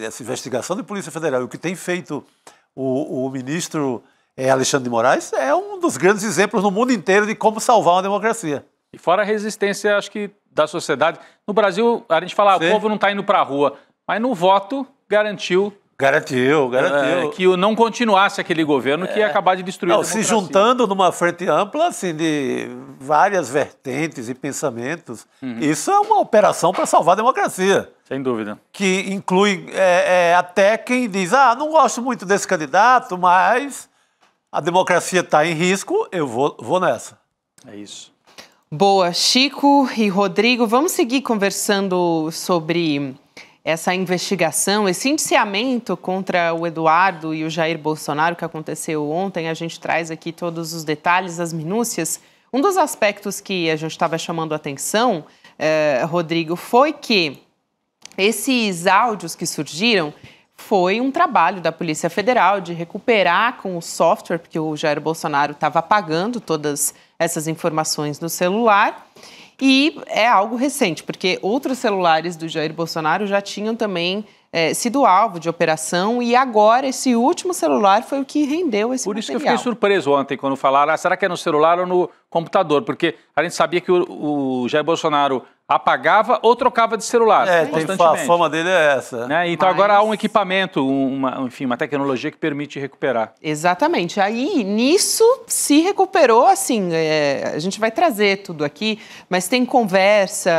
essa investigação de Polícia Federal, o que tem feito o ministro Alexandre de Moraes é um dos grandes exemplos no mundo inteiro de como salvar uma democracia. E fora a resistência, acho que, da sociedade. No Brasil, a gente fala, o povo não está indo para a rua. mas no voto garantiu que não continuasse aquele governo que ia acabar de destruir a democracia. Se juntando numa frente ampla, assim, de várias vertentes e pensamentos, isso é uma operação para salvar a democracia. Sem dúvida. Que inclui até quem diz, não gosto muito desse candidato, mas a democracia está em risco, eu vou nessa. É isso. Boa. Chico e Rodrigo, vamos seguir conversando sobre essa investigação, esse indiciamento contra o Eduardo e o Jair Bolsonaro que aconteceu ontem. A gente traz aqui todos os detalhes, as minúcias. Um dos aspectos que a gente estava chamando a atenção, Rodrigo, foi que esses áudios que surgiram foi um trabalho da Polícia Federal de recuperar com o software, porque o Jair Bolsonaro estava apagando todas essas informações no celular. E é algo recente, porque outros celulares do Jair Bolsonaro já tinham também sido alvo de operação e agora esse último celular foi o que rendeu esse material. Por isso que eu fiquei surpreso ontem quando falaram, será que é no celular ou no computador? Porque a gente sabia que o Jair Bolsonaro apagava ou trocava de celular A fama dele é essa. Né? Então agora há um equipamento, uma tecnologia que permite recuperar. Exatamente. Aí, nisso, se recuperou, assim, a gente vai trazer tudo aqui, mas tem conversa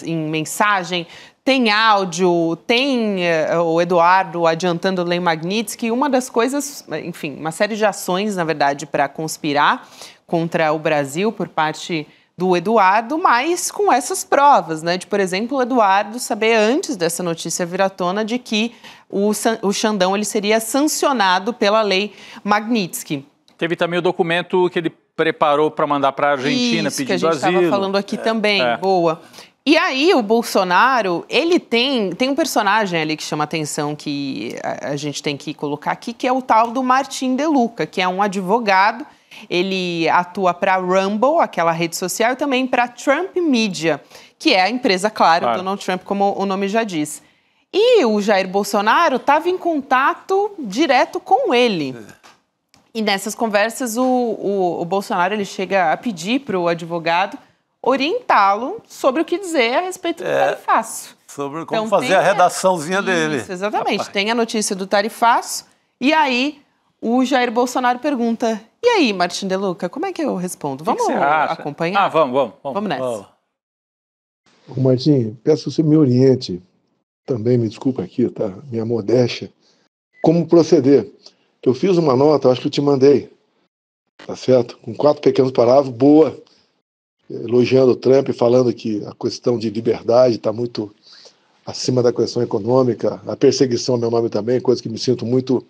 em mensagem, tem áudio, tem o Eduardo adiantando o Lei Magnitsky, uma das coisas, enfim, uma série de ações, na verdade, para conspirar contra o Brasil por parte do Eduardo, mas com essas provas, né? De, por exemplo, o Eduardo saber antes dessa notícia vir à tona de que o Xandão ele seria sancionado pela Lei Magnitsky. Teve também o documento que ele preparou para mandar para a Argentina pedindo asilo. Isso, que a gente estava falando aqui também, boa. E aí o Bolsonaro, ele tem um personagem ali que chama atenção que a gente tem que colocar aqui, que é o tal do Martin De Luca, que é um advogado. Ele atua para a Rumble, aquela rede social, e também para a Trump Media, que é a empresa, claro, Donald Trump, como o nome já diz. E o Jair Bolsonaro estava em contato direto com ele. E nessas conversas, o Bolsonaro ele chega a pedir para o advogado orientá-lo sobre o que dizer a respeito do tarifaço. Sobre como fazer a redaçãozinha dele. Isso, exatamente. Rapaz. Tem a notícia do tarifaço, e aí o Jair Bolsonaro pergunta: e aí, Martin De Luca, como é que eu respondo? Vamos acompanhar? Vamos nessa. Ô Martim, peço que você me oriente, também me desculpa aqui, tá? Minha modéstia, como proceder. Eu fiz uma nota, acho que eu te mandei, tá certo? Com 4 pequenos parágrafos, boa, elogiando o Trump, falando que a questão de liberdade está muito acima da questão econômica, a perseguição ao meu nome também, coisa que me sinto muito,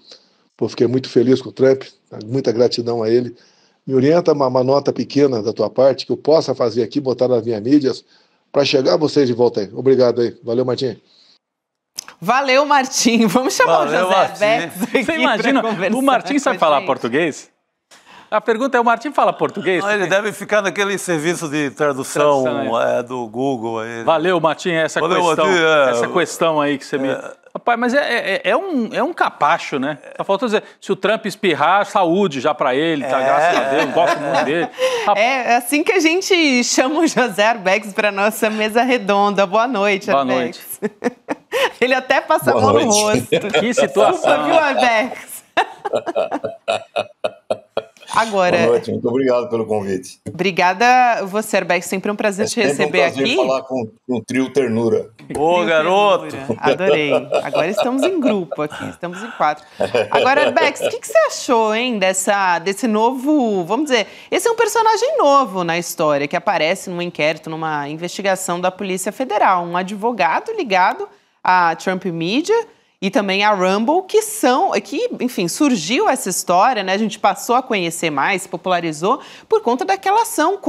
fiquei muito feliz com o Trump, muita gratidão a ele. Me orienta uma nota pequena da tua parte, que eu possa fazer aqui, botar nas minhas mídias, para chegar a vocês de volta aí. Obrigado aí. Valeu, Martim. Valeu, Martim. Vamos chamar o José Bex aqui. Você imagina, o Martim sabe falar português? A pergunta é, o Martim fala português? Não, ele deve ficar naquele serviço de tradução do Google. Aí. Valeu, Martim, essa questão aí que você me... Rapaz, mas é um capacho, né? Só faltou dizer, se o Trump espirrar, saúde já pra ele, tá? Graças a Deus, gosto muito dele. É assim que a gente chama o José Arbex pra nossa mesa redonda. Boa noite, Arbex. Boa noite. Ele até passa a mão no rosto. Que situação. Viu, Arbex? Agora, boa noite, muito obrigado pelo convite. Obrigada você, Arbex, sempre um prazer te receber aqui. É sempre um prazer falar com o trio Ternura. Ô, garoto! Ternura. Adorei. Agora estamos em grupo aqui, estamos em 4. Agora, Arbex, o que você achou, hein, desse novo, vamos dizer, esse é um personagem novo na história, que aparece num inquérito, numa investigação da Polícia Federal, um advogado ligado à Trump Media, e também a Rumble, que enfim, surgiu essa história, né? A gente passou a conhecer mais, popularizou, por conta daquela ação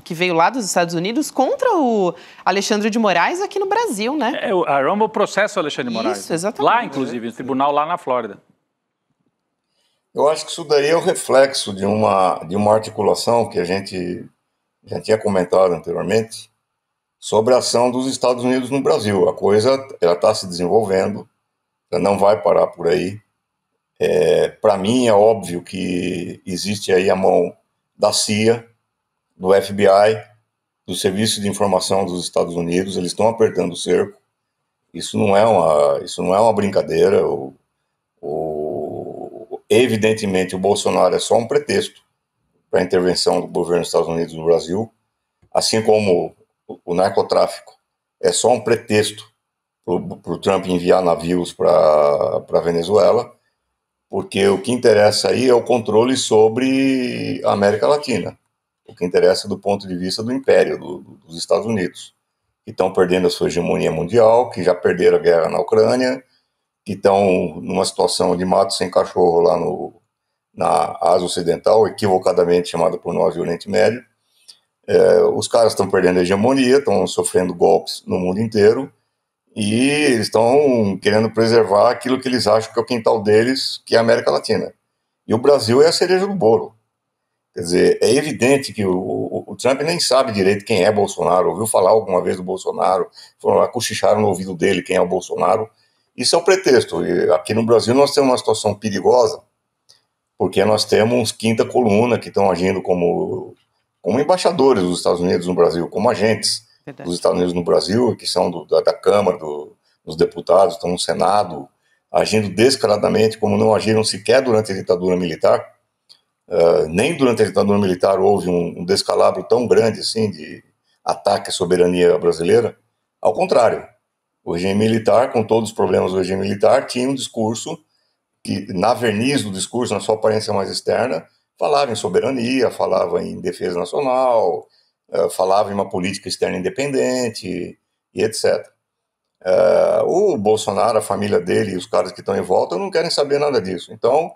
que veio lá dos Estados Unidos, contra o Alexandre de Moraes aqui no Brasil, né? A Rumble processa o Alexandre de Moraes. Isso, exatamente. Lá, inclusive, no tribunal lá na Flórida. Eu acho que isso daí é o reflexo de uma articulação que a gente já tinha comentado anteriormente sobre a ação dos Estados Unidos no Brasil. A coisa está se desenvolvendo, não vai parar por aí. Para mim é óbvio que existe aí a mão da CIA, do FBI, do Serviço de Informação dos Estados Unidos. Eles estão apertando o cerco. Isso não é uma brincadeira. Evidentemente, o Bolsonaro é só um pretexto para a intervenção do governo dos Estados Unidos no Brasil, assim como o narcotráfico é só um pretexto para o Trump enviar navios para a Venezuela, porque o que interessa aí é o controle sobre a América Latina, o que interessa do ponto de vista do império dos Estados Unidos, que estão perdendo a sua hegemonia mundial, que já perderam a guerra na Ucrânia, que estão numa situação de mato sem cachorro lá na Ásia Ocidental, equivocadamente chamada por nós de Oriente Médio. Os caras estão perdendo a hegemonia, estão sofrendo golpes no mundo inteiro, e eles estão querendo preservar aquilo que eles acham que é o quintal deles, que é a América Latina. E o Brasil é a cereja do bolo. Quer dizer, é evidente que o Trump nem sabe direito quem é Bolsonaro, ouviu falar alguma vez do Bolsonaro, foram lá, cochicharam no ouvido dele quem é o Bolsonaro. Isso é um pretexto. E aqui no Brasil nós temos uma situação perigosa, porque nós temos quinta coluna que estão agindo como embaixadores dos Estados Unidos no Brasil, como agentes dos Estados Unidos no Brasil, que são da Câmara, dos deputados, estão no Senado, agindo descaradamente, como não agiram sequer durante a ditadura militar. Nem durante a ditadura militar houve um descalabro tão grande assim de ataque à soberania brasileira. Ao contrário, o regime militar, com todos os problemas do regime militar, tinha um discurso que, na verniz do discurso, na sua aparência mais externa, falava em soberania, falava em defesa nacional, falava em uma política externa independente e etc. O Bolsonaro, a família dele e os caras que estão em volta não querem saber nada disso. Então,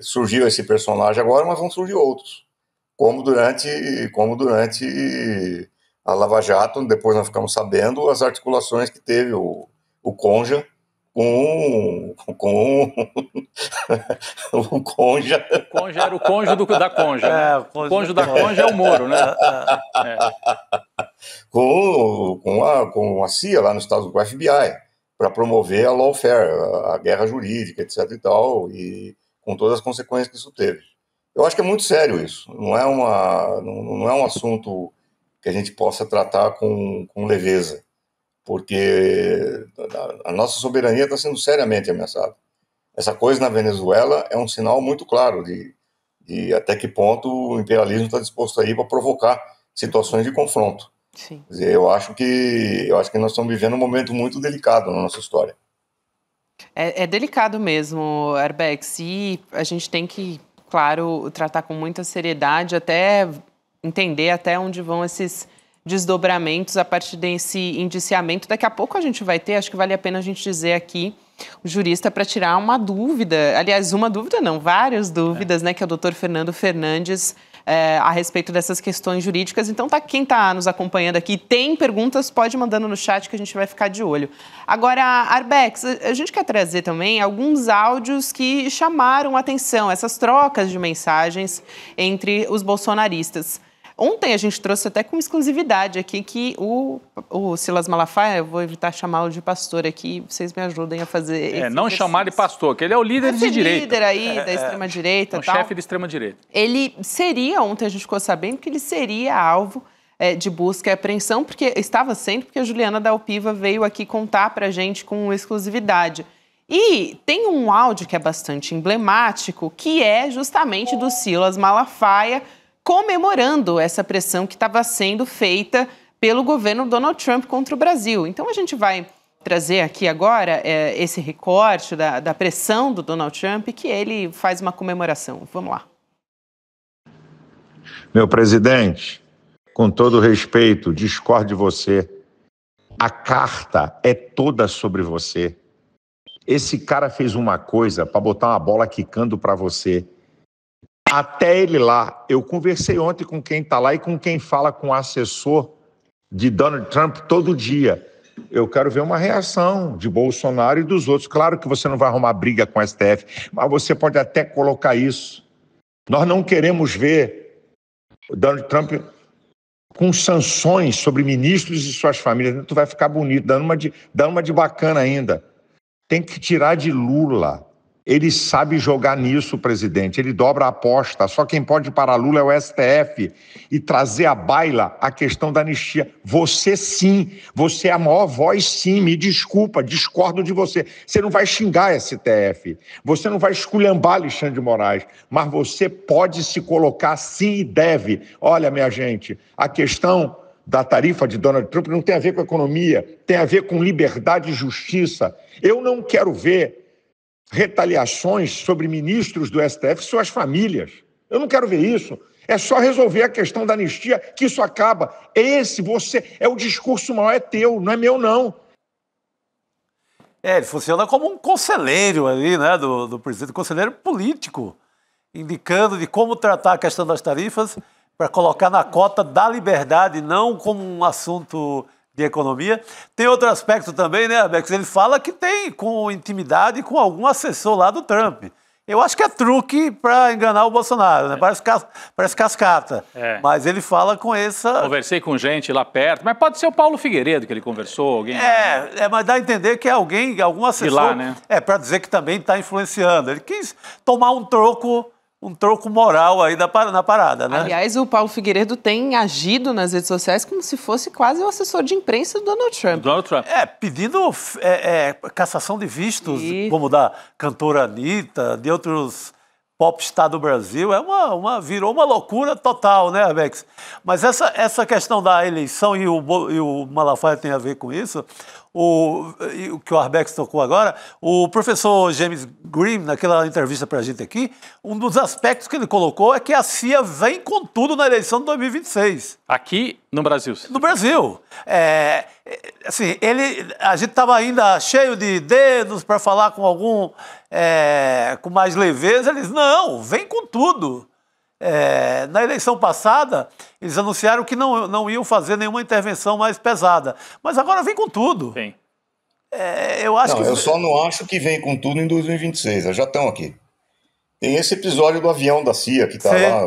surgiu esse personagem agora, mas vão surgir outros. Como durante a Lava Jato, depois nós ficamos sabendo as articulações que teve o Conja com o Conja. O Conja era o cônjuge da Conja. Né? O cônjuge da Conja é o Moro, né? Com a CIA lá nos Estados Unidos, com a FBI, para promover a lawfare, a guerra jurídica, etc. e tal, e com todas as consequências que isso teve. Eu acho que é muito sério isso. Não é um assunto que a gente possa tratar com leveza, porque a nossa soberania está sendo seriamente ameaçada. Essa coisa na Venezuela é um sinal muito claro de até que ponto o imperialismo está disposto a ir para provocar situações de confronto. Sim. Quer dizer, eu acho que nós estamos vivendo um momento muito delicado na nossa história. É delicado mesmo, Arbex, e a gente tem que, claro, tratar com muita seriedade, até entender até onde vão esses desdobramentos a partir desse indiciamento. Daqui a pouco a gente vai ter, acho que vale a pena a gente dizer aqui, o jurista para tirar uma dúvida, aliás, uma dúvida não, várias dúvidas, né, que é o doutor Fernando Fernandes, a respeito dessas questões jurídicas. Então, quem está nos acompanhando aqui tem perguntas, pode ir mandando no chat que a gente vai ficar de olho. Agora, Arbex, a gente quer trazer também alguns áudios que chamaram a atenção, essas trocas de mensagens entre os bolsonaristas. Ontem a gente trouxe até com exclusividade aqui que o Silas Malafaia, eu vou evitar chamá-lo de pastor aqui, vocês me ajudem a fazer não chamar de pastor, que ele é o líder de direita. Líder aí da extrema-direita. O chefe da extrema-direita. Ele seria, ontem a gente ficou sabendo que ele seria alvo de busca e apreensão, porque estava sendo, porque a Juliana Dalpiva veio aqui contar pra gente com exclusividade. E tem um áudio que é bastante emblemático, que é justamente do Silas Malafaia, comemorando essa pressão que estava sendo feita pelo governo Donald Trump contra o Brasil. Então a gente vai trazer aqui agora esse recorte da pressão do Donald Trump, que ele faz uma comemoração. Vamos lá. Meu presidente, com todo respeito, discordo de você. A carta é toda sobre você. Esse cara fez uma coisa para botar uma bola quicando para você. Até ele lá, eu conversei ontem com quem está lá e com quem fala com o assessor de Donald Trump todo dia. Eu quero ver uma reação de Bolsonaro e dos outros. Claro que você não vai arrumar briga com o STF, mas você pode até colocar isso. Nós não queremos ver o Donald Trump com sanções sobre ministros e suas famílias. Tu vai ficar bonito, dando uma de bacana ainda. Tem que tirar de Lula. Ele sabe jogar nisso, presidente. Ele dobra a aposta. Só quem pode parar Lula é o STF e trazer à baila a questão da anistia. Você sim, você é a maior voz sim. Me desculpa, discordo de você. Você não vai xingar STF. Você não vai esculhambar Alexandre de Moraes. Mas você pode se colocar sim e deve. Olha, minha gente, a questão da tarifa de Donald Trump não tem a ver com economia, tem a ver com liberdade e justiça. Eu não quero ver retaliações sobre ministros do STF e suas famílias. Eu não quero ver isso. É só resolver a questão da anistia que isso acaba. O discurso maior é teu, não é meu, não. Ele funciona como um conselheiro ali, né, do presidente, conselheiro político, indicando de como tratar a questão das tarifas para colocar na cota da liberdade, não como um assunto de economia. Tem outro aspecto também, né, Arbex? Ele fala que tem com intimidade com algum assessor lá do Trump. Eu acho que é truque para enganar o Bolsonaro, né? Parece cascata. Mas ele fala com essa... Conversei com gente lá perto, mas pode ser o Paulo Figueiredo que ele conversou, alguém... Mas dá a entender que é algum assessor... De lá, né? Para dizer que também está influenciando. Ele quis tomar um troco moral aí na parada, né? Aliás, o Paulo Figueiredo tem agido nas redes sociais como se fosse quase o assessor de imprensa do Donald Trump. Pedindo cassação de vistos, como da cantora Anitta, de outros popstar do Brasil. Virou uma loucura total, né, Arbex? Mas essa questão da eleição e o Malafaia tem a ver com isso, o que o Arbex tocou agora, o professor James Green, naquela entrevista para a gente aqui, um dos aspectos que ele colocou é que a CIA vem com tudo na eleição de 2026. Aqui no Brasil? No Brasil. A gente estava ainda cheio de dedos para falar com com mais leveza. Eles, não, vem com tudo. Na eleição passada, eles anunciaram que não iam fazer nenhuma intervenção mais pesada. Mas agora vem com tudo. Sim. Eu só não acho que vem com tudo em 2026. Eles já estão aqui. Tem esse episódio do avião da CIA que está lá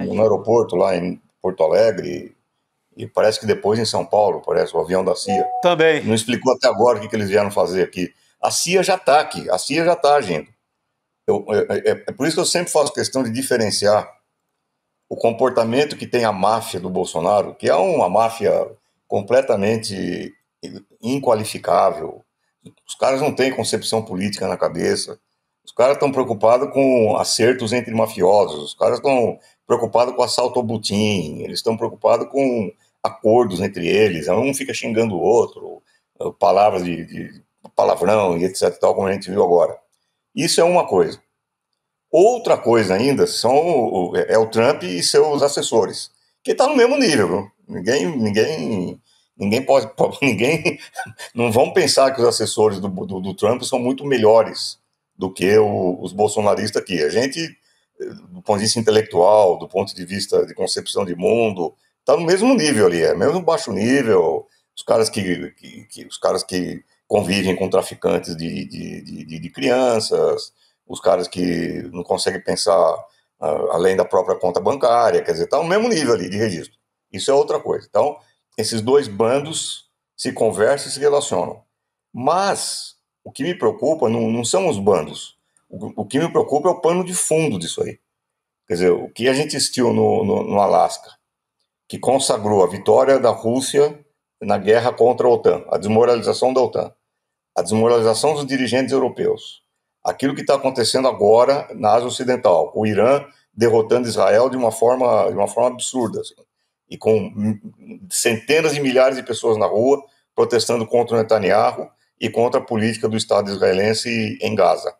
no aeroporto, lá em Porto Alegre. E parece que depois em São Paulo, parece, o avião da CIA. Também. Não explicou até agora o que eles vieram fazer aqui. A CIA já está aqui. A CIA já está agindo. É por isso que eu sempre faço questão de diferenciar o comportamento que tem a máfia do Bolsonaro, que é uma máfia completamente inqualificável. Os caras não têm concepção política na cabeça. Os caras estão preocupados com acertos entre mafiosos. Os caras estão preocupados com assalto ao butim. Eles estão preocupados com acordos entre eles. Um fica xingando o outro, palavras de palavrão e etc. Tal, como a gente viu agora. Isso é uma coisa. Outra coisa ainda é o Trump e seus assessores, que está no mesmo nível. Ninguém pode. Não vão pensar que os assessores do Trump são muito melhores do que os bolsonaristas aqui. A gente, do ponto de vista intelectual, do ponto de vista de concepção de mundo, está no mesmo nível ali, mesmo baixo nível. Os caras que convivem com traficantes de crianças, os caras que não conseguem pensar além da própria conta bancária, quer dizer, está no mesmo nível ali de registro. Isso é outra coisa. Então, esses dois bandos se conversam e se relacionam. Mas o que me preocupa não são os bandos. O que me preocupa é o pano de fundo disso aí. Quer dizer, o que a gente assistiu no Alasca, que consagrou a vitória da Rússia na guerra contra a OTAN, a desmoralização da OTAN, a desmoralização dos dirigentes europeus, aquilo que está acontecendo agora na Ásia Ocidental, o Irã derrotando Israel de uma forma absurda, assim, e com centenas de milhares de pessoas na rua protestando contra o Netanyahu e contra a política do Estado israelense em Gaza.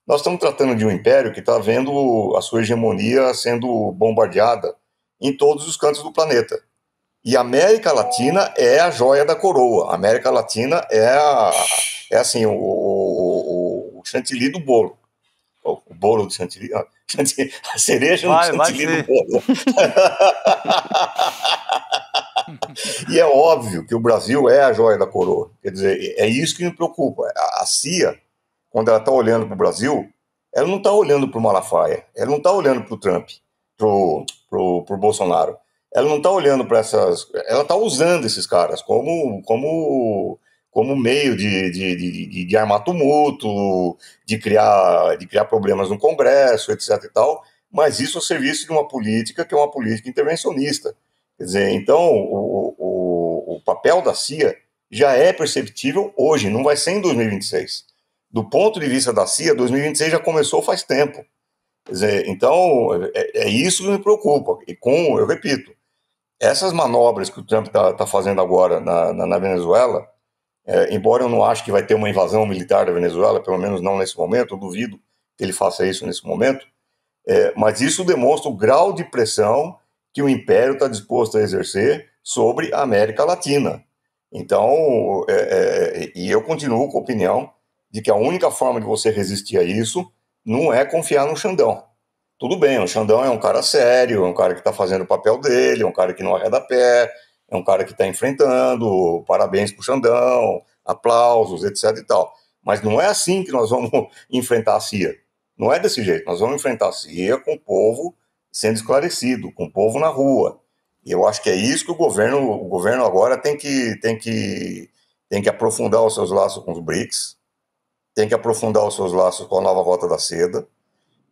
Nós estamos tratando de um império que está vendo a sua hegemonia sendo bombardeada em todos os cantos do planeta. E a América Latina é a joia da coroa. A América Latina é assim, o chantilly do bolo. O bolo do chantilly. A cereja no chantilly do bolo. E é óbvio que o Brasil é a joia da coroa. Quer dizer, é isso que me preocupa. A CIA, quando ela está olhando para o Brasil, ela não está olhando para o Malafaia, ela não está olhando para o Trump, para o Bolsonaro. Ela não está olhando para essas... Ela está usando esses caras como como meio de armar tumulto, de criar problemas no Congresso, etc. e tal, mas isso a serviço de uma política que é uma política intervencionista. Quer dizer, então, o papel da CIA já é perceptível hoje, não vai ser em 2026. Do ponto de vista da CIA, 2026 já começou faz tempo. Quer dizer, então, é isso que me preocupa. E eu repito, essas manobras que o Trump está fazendo agora na Venezuela, embora eu não ache que vai ter uma invasão militar da Venezuela, pelo menos não nesse momento, eu duvido que ele faça isso nesse momento, mas isso demonstra o grau de pressão que o Império está disposto a exercer sobre a América Latina. Então, e eu continuo com a opinião de que a única forma de você resistir a isso não é confiar no Xandão. Tudo bem, o Xandão é um cara sério, é um cara que está fazendo o papel dele, é um cara que não arreda pé, é um cara que está enfrentando, parabéns pro Xandão, aplausos, etc e tal. Mas não é assim que nós vamos enfrentar a CIA. Não é desse jeito. Nós vamos enfrentar a CIA com o povo sendo esclarecido, com o povo na rua. E eu acho que é isso que o governo agora tem que aprofundar os seus laços com os BRICS, tem que aprofundar os seus laços com a nova Rota da Seda,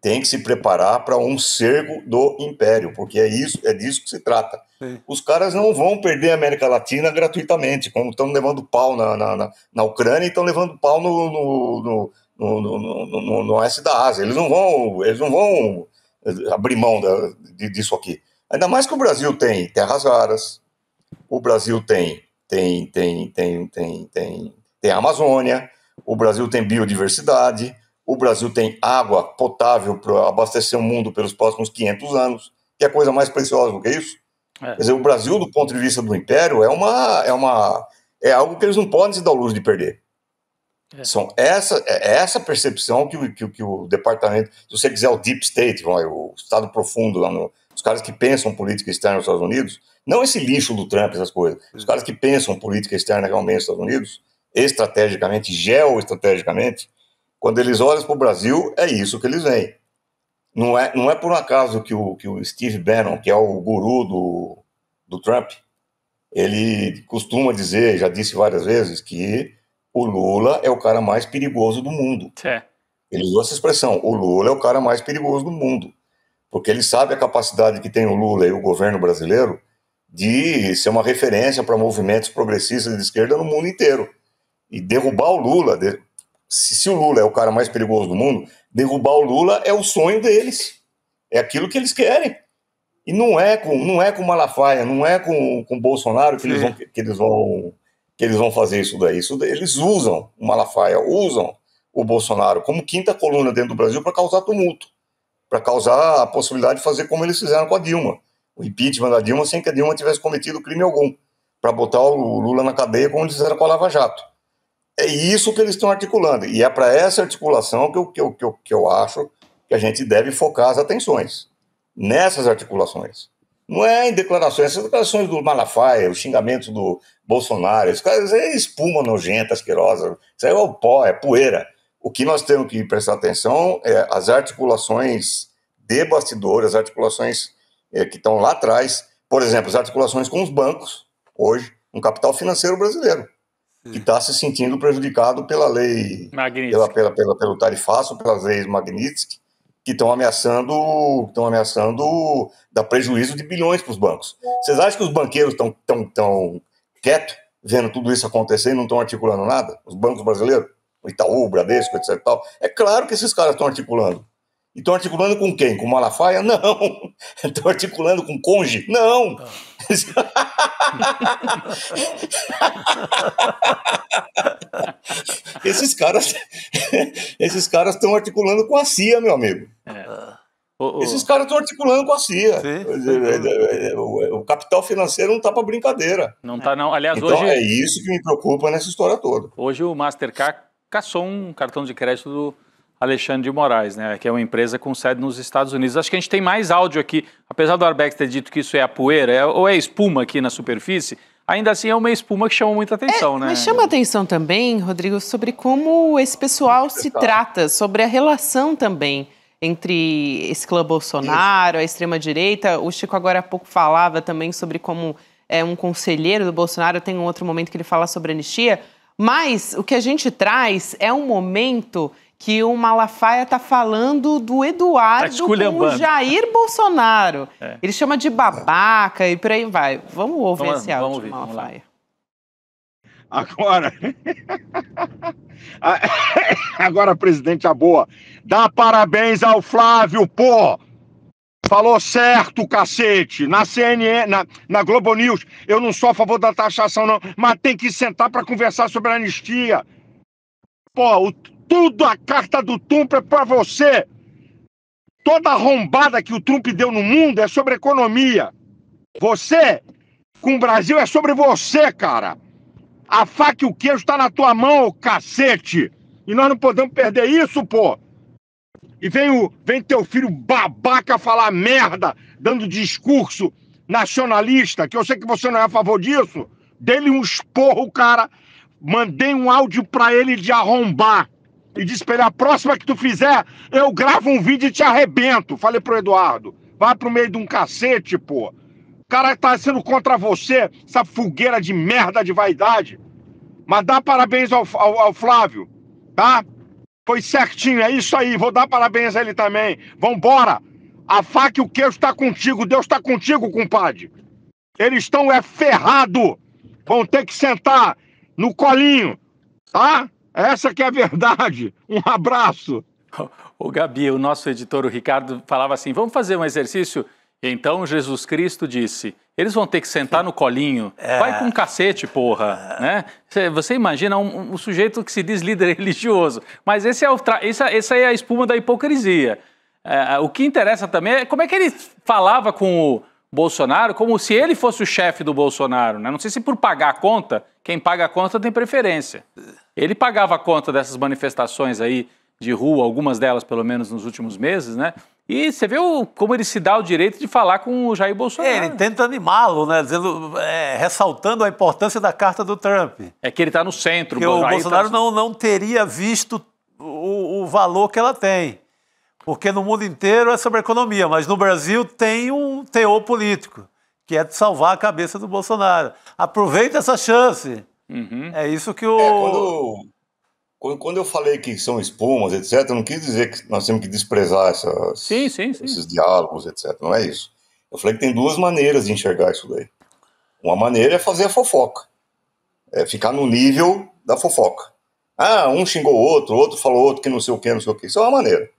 tem que se preparar para um cerco do Império, porque é disso que se trata. Sim. Os caras não vão perder a América Latina gratuitamente, como estão levando pau na Ucrânia e estão levando pau no oeste da Ásia. Eles não vão abrir mão disso aqui. Ainda mais que o Brasil tem terras raras, o Brasil tem a Amazônia, o Brasil tem biodiversidade, o Brasil tem água potável para abastecer o mundo pelos próximos 500 anos, que é coisa mais preciosa do que isso. Quer dizer, o Brasil, do ponto de vista do Império, é algo que eles não podem se dar o luxo de perder. Essa percepção que o departamento, se você quiser o Deep State, o Estado profundo, os caras que pensam política externa nos Estados Unidos, não esse lixo do Trump, essas coisas, os caras que pensam política externa realmente nos Estados Unidos, estrategicamente, geoestrategicamente, quando eles olham para o Brasil, é isso que eles veem. Não é por um acaso que o Steve Bannon, que é o guru do Trump, ele costuma dizer, já disse várias vezes, que o Lula é o cara mais perigoso do mundo. Ele usou essa expressão, o Lula é o cara mais perigoso do mundo. Porque ele sabe a capacidade que tem o Lula e o governo brasileiro de ser uma referência para movimentos progressistas de esquerda no mundo inteiro. E derrubar o Lula, se o Lula é o cara mais perigoso do mundo, derrubar o Lula é o sonho deles. É aquilo que eles querem. E não é com Malafaia, não é com Bolsonaro que eles vão fazer isso daí. Eles usam o Malafaia, usam o Bolsonaro como quinta coluna dentro do Brasil para causar tumulto, para causar a possibilidade de fazer como eles fizeram com a Dilma. O impeachment da Dilma sem que a Dilma tivesse cometido crime algum, para botar o Lula na cadeia como eles fizeram com a Lava Jato. É isso que eles estão articulando. E é para essa articulação que eu acho que a gente deve focar as atenções. Nessas articulações. Não é em declarações. Essas declarações do Malafaia, os xingamentos do Bolsonaro, esses caras é espuma nojenta, asquerosa. Isso aí é o pó, é poeira. O que nós temos que prestar atenção é as articulações de bastidores, as articulações que estão lá atrás. Por exemplo, as articulações com os bancos, hoje, um capital financeiro brasileiro, que está se sentindo prejudicado pela lei, pelo tarifaço, pelas leis Magnitsky, que estão ameaçando dar prejuízo de bilhões para os bancos. Vocês acham que os banqueiros estão quietos, vendo tudo isso acontecer e não estão articulando nada? Os bancos brasileiros? O Itaú, o Bradesco, etc. Tal. É claro que esses caras estão articulando. E estão articulando com quem? Com Malafaia? Não. Estão articulando com Conge? Não. Esses caras estão articulando com a CIA, meu amigo. Esses caras estão articulando com a CIA. O capital financeiro não está para brincadeira. Não está, não. Aliás, então, hoje é isso que me preocupa nessa história toda. Hoje o Mastercard caçou um cartão de crédito do Alexandre de Moraes, né, que é uma empresa com sede nos Estados Unidos. Acho que a gente tem mais áudio aqui, apesar do Arbex ter dito que isso é a poeira, ou é espuma aqui na superfície, ainda assim é uma espuma que chama muita atenção, né? Mas chama atenção também, Rodrigo, sobre como esse pessoal se trata, sobre a relação também entre esse clã Bolsonaro, a extrema-direita. O Chico agora há pouco falava também sobre como um conselheiro do Bolsonaro, tem um outro momento que ele fala sobre anistia. Mas o que a gente traz é um momento que o Malafaia está falando do Eduardo com o Jair Bolsonaro. Ele chama de babaca e por aí vai. Vamos ouvir esse áudio do Malafaia. Agora, presidente, a boa. Dá parabéns ao Flávio, pô! Falou certo, cacete! Na CNN, na Globo News, eu não sou a favor da taxação, não, mas tem que sentar para conversar sobre a anistia. Pô, tudo a carta do Trump é pra você. Toda a arrombada que o Trump deu no mundo é sobre economia. Você, com o Brasil, é sobre você, cara. A faca e o queijo tá na tua mão, cacete. E nós não podemos perder isso, pô. E vem teu filho babaca falar merda, dando discurso nacionalista, que eu sei que você não é a favor disso. Dê-lhe um esporro, cara. Mandei um áudio pra ele de arrombar. E disse pra ele, a próxima que tu fizer, eu gravo um vídeo e te arrebento. Falei pro Eduardo, vai pro meio de um cacete, pô. O cara tá sendo contra você, essa fogueira de merda de vaidade. Mas dá parabéns ao Flávio, tá? Foi certinho, é isso aí, vou dar parabéns a ele também. Vambora! A faca e o queijo tá contigo, Deus tá contigo, compadre. Eles estão ferrados. Vão ter que sentar no colinho, tá? Essa que é a verdade. Um abraço. O Gabi, o nosso editor, o Ricardo, falava assim, vamos fazer um exercício? Então Jesus Cristo disse, eles vão ter que sentar no colinho, vai com um cacete, porra, né? Você imagina um sujeito que se diz líder religioso, mas essa é a espuma da hipocrisia. O que interessa também é como é que ele falava com o Bolsonaro, como se ele fosse o chefe do Bolsonaro, né? Não sei se por pagar a conta, quem paga a conta tem preferência. Ele pagava a conta dessas manifestações aí de rua, algumas delas pelo menos nos últimos meses, né? E você vê como ele se dá o direito de falar com o Jair Bolsonaro. Ele tenta animá-lo, né? Dizendo, ressaltando a importância da carta do Trump. É que ele está no centro. Que o Bolsonaro não teria visto o valor que ela tem. Porque no mundo inteiro é sobre economia, mas no Brasil tem um teor político, que é de salvar a cabeça do Bolsonaro. Aproveita essa chance. Uhum. É isso que o... Quando eu falei que são espumas, etc., eu não quis dizer que nós temos que desprezar esses diálogos, etc. Não é isso. Eu falei que tem duas maneiras de enxergar isso daí. Uma maneira é fazer a fofoca. É ficar no nível da fofoca. Ah, um xingou o outro falou outro que não sei o que, não sei o que. Isso é uma maneira.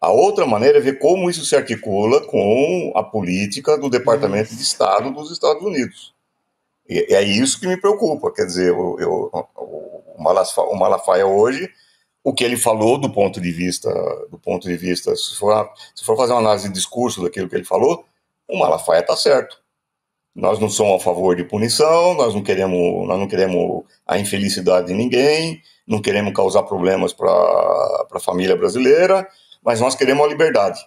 A outra maneira é ver como isso se articula com a política do Departamento de Estado dos Estados Unidos. E é isso que me preocupa. Quer dizer, o Malafaia hoje, o que ele falou do ponto de vista, se for fazer uma análise de discurso daquilo que ele falou, o Malafaia está certo. Nós não somos a favor de punição, nós não queremos a infelicidade de ninguém, não queremos causar problemas para a família brasileira, mas nós queremos a liberdade.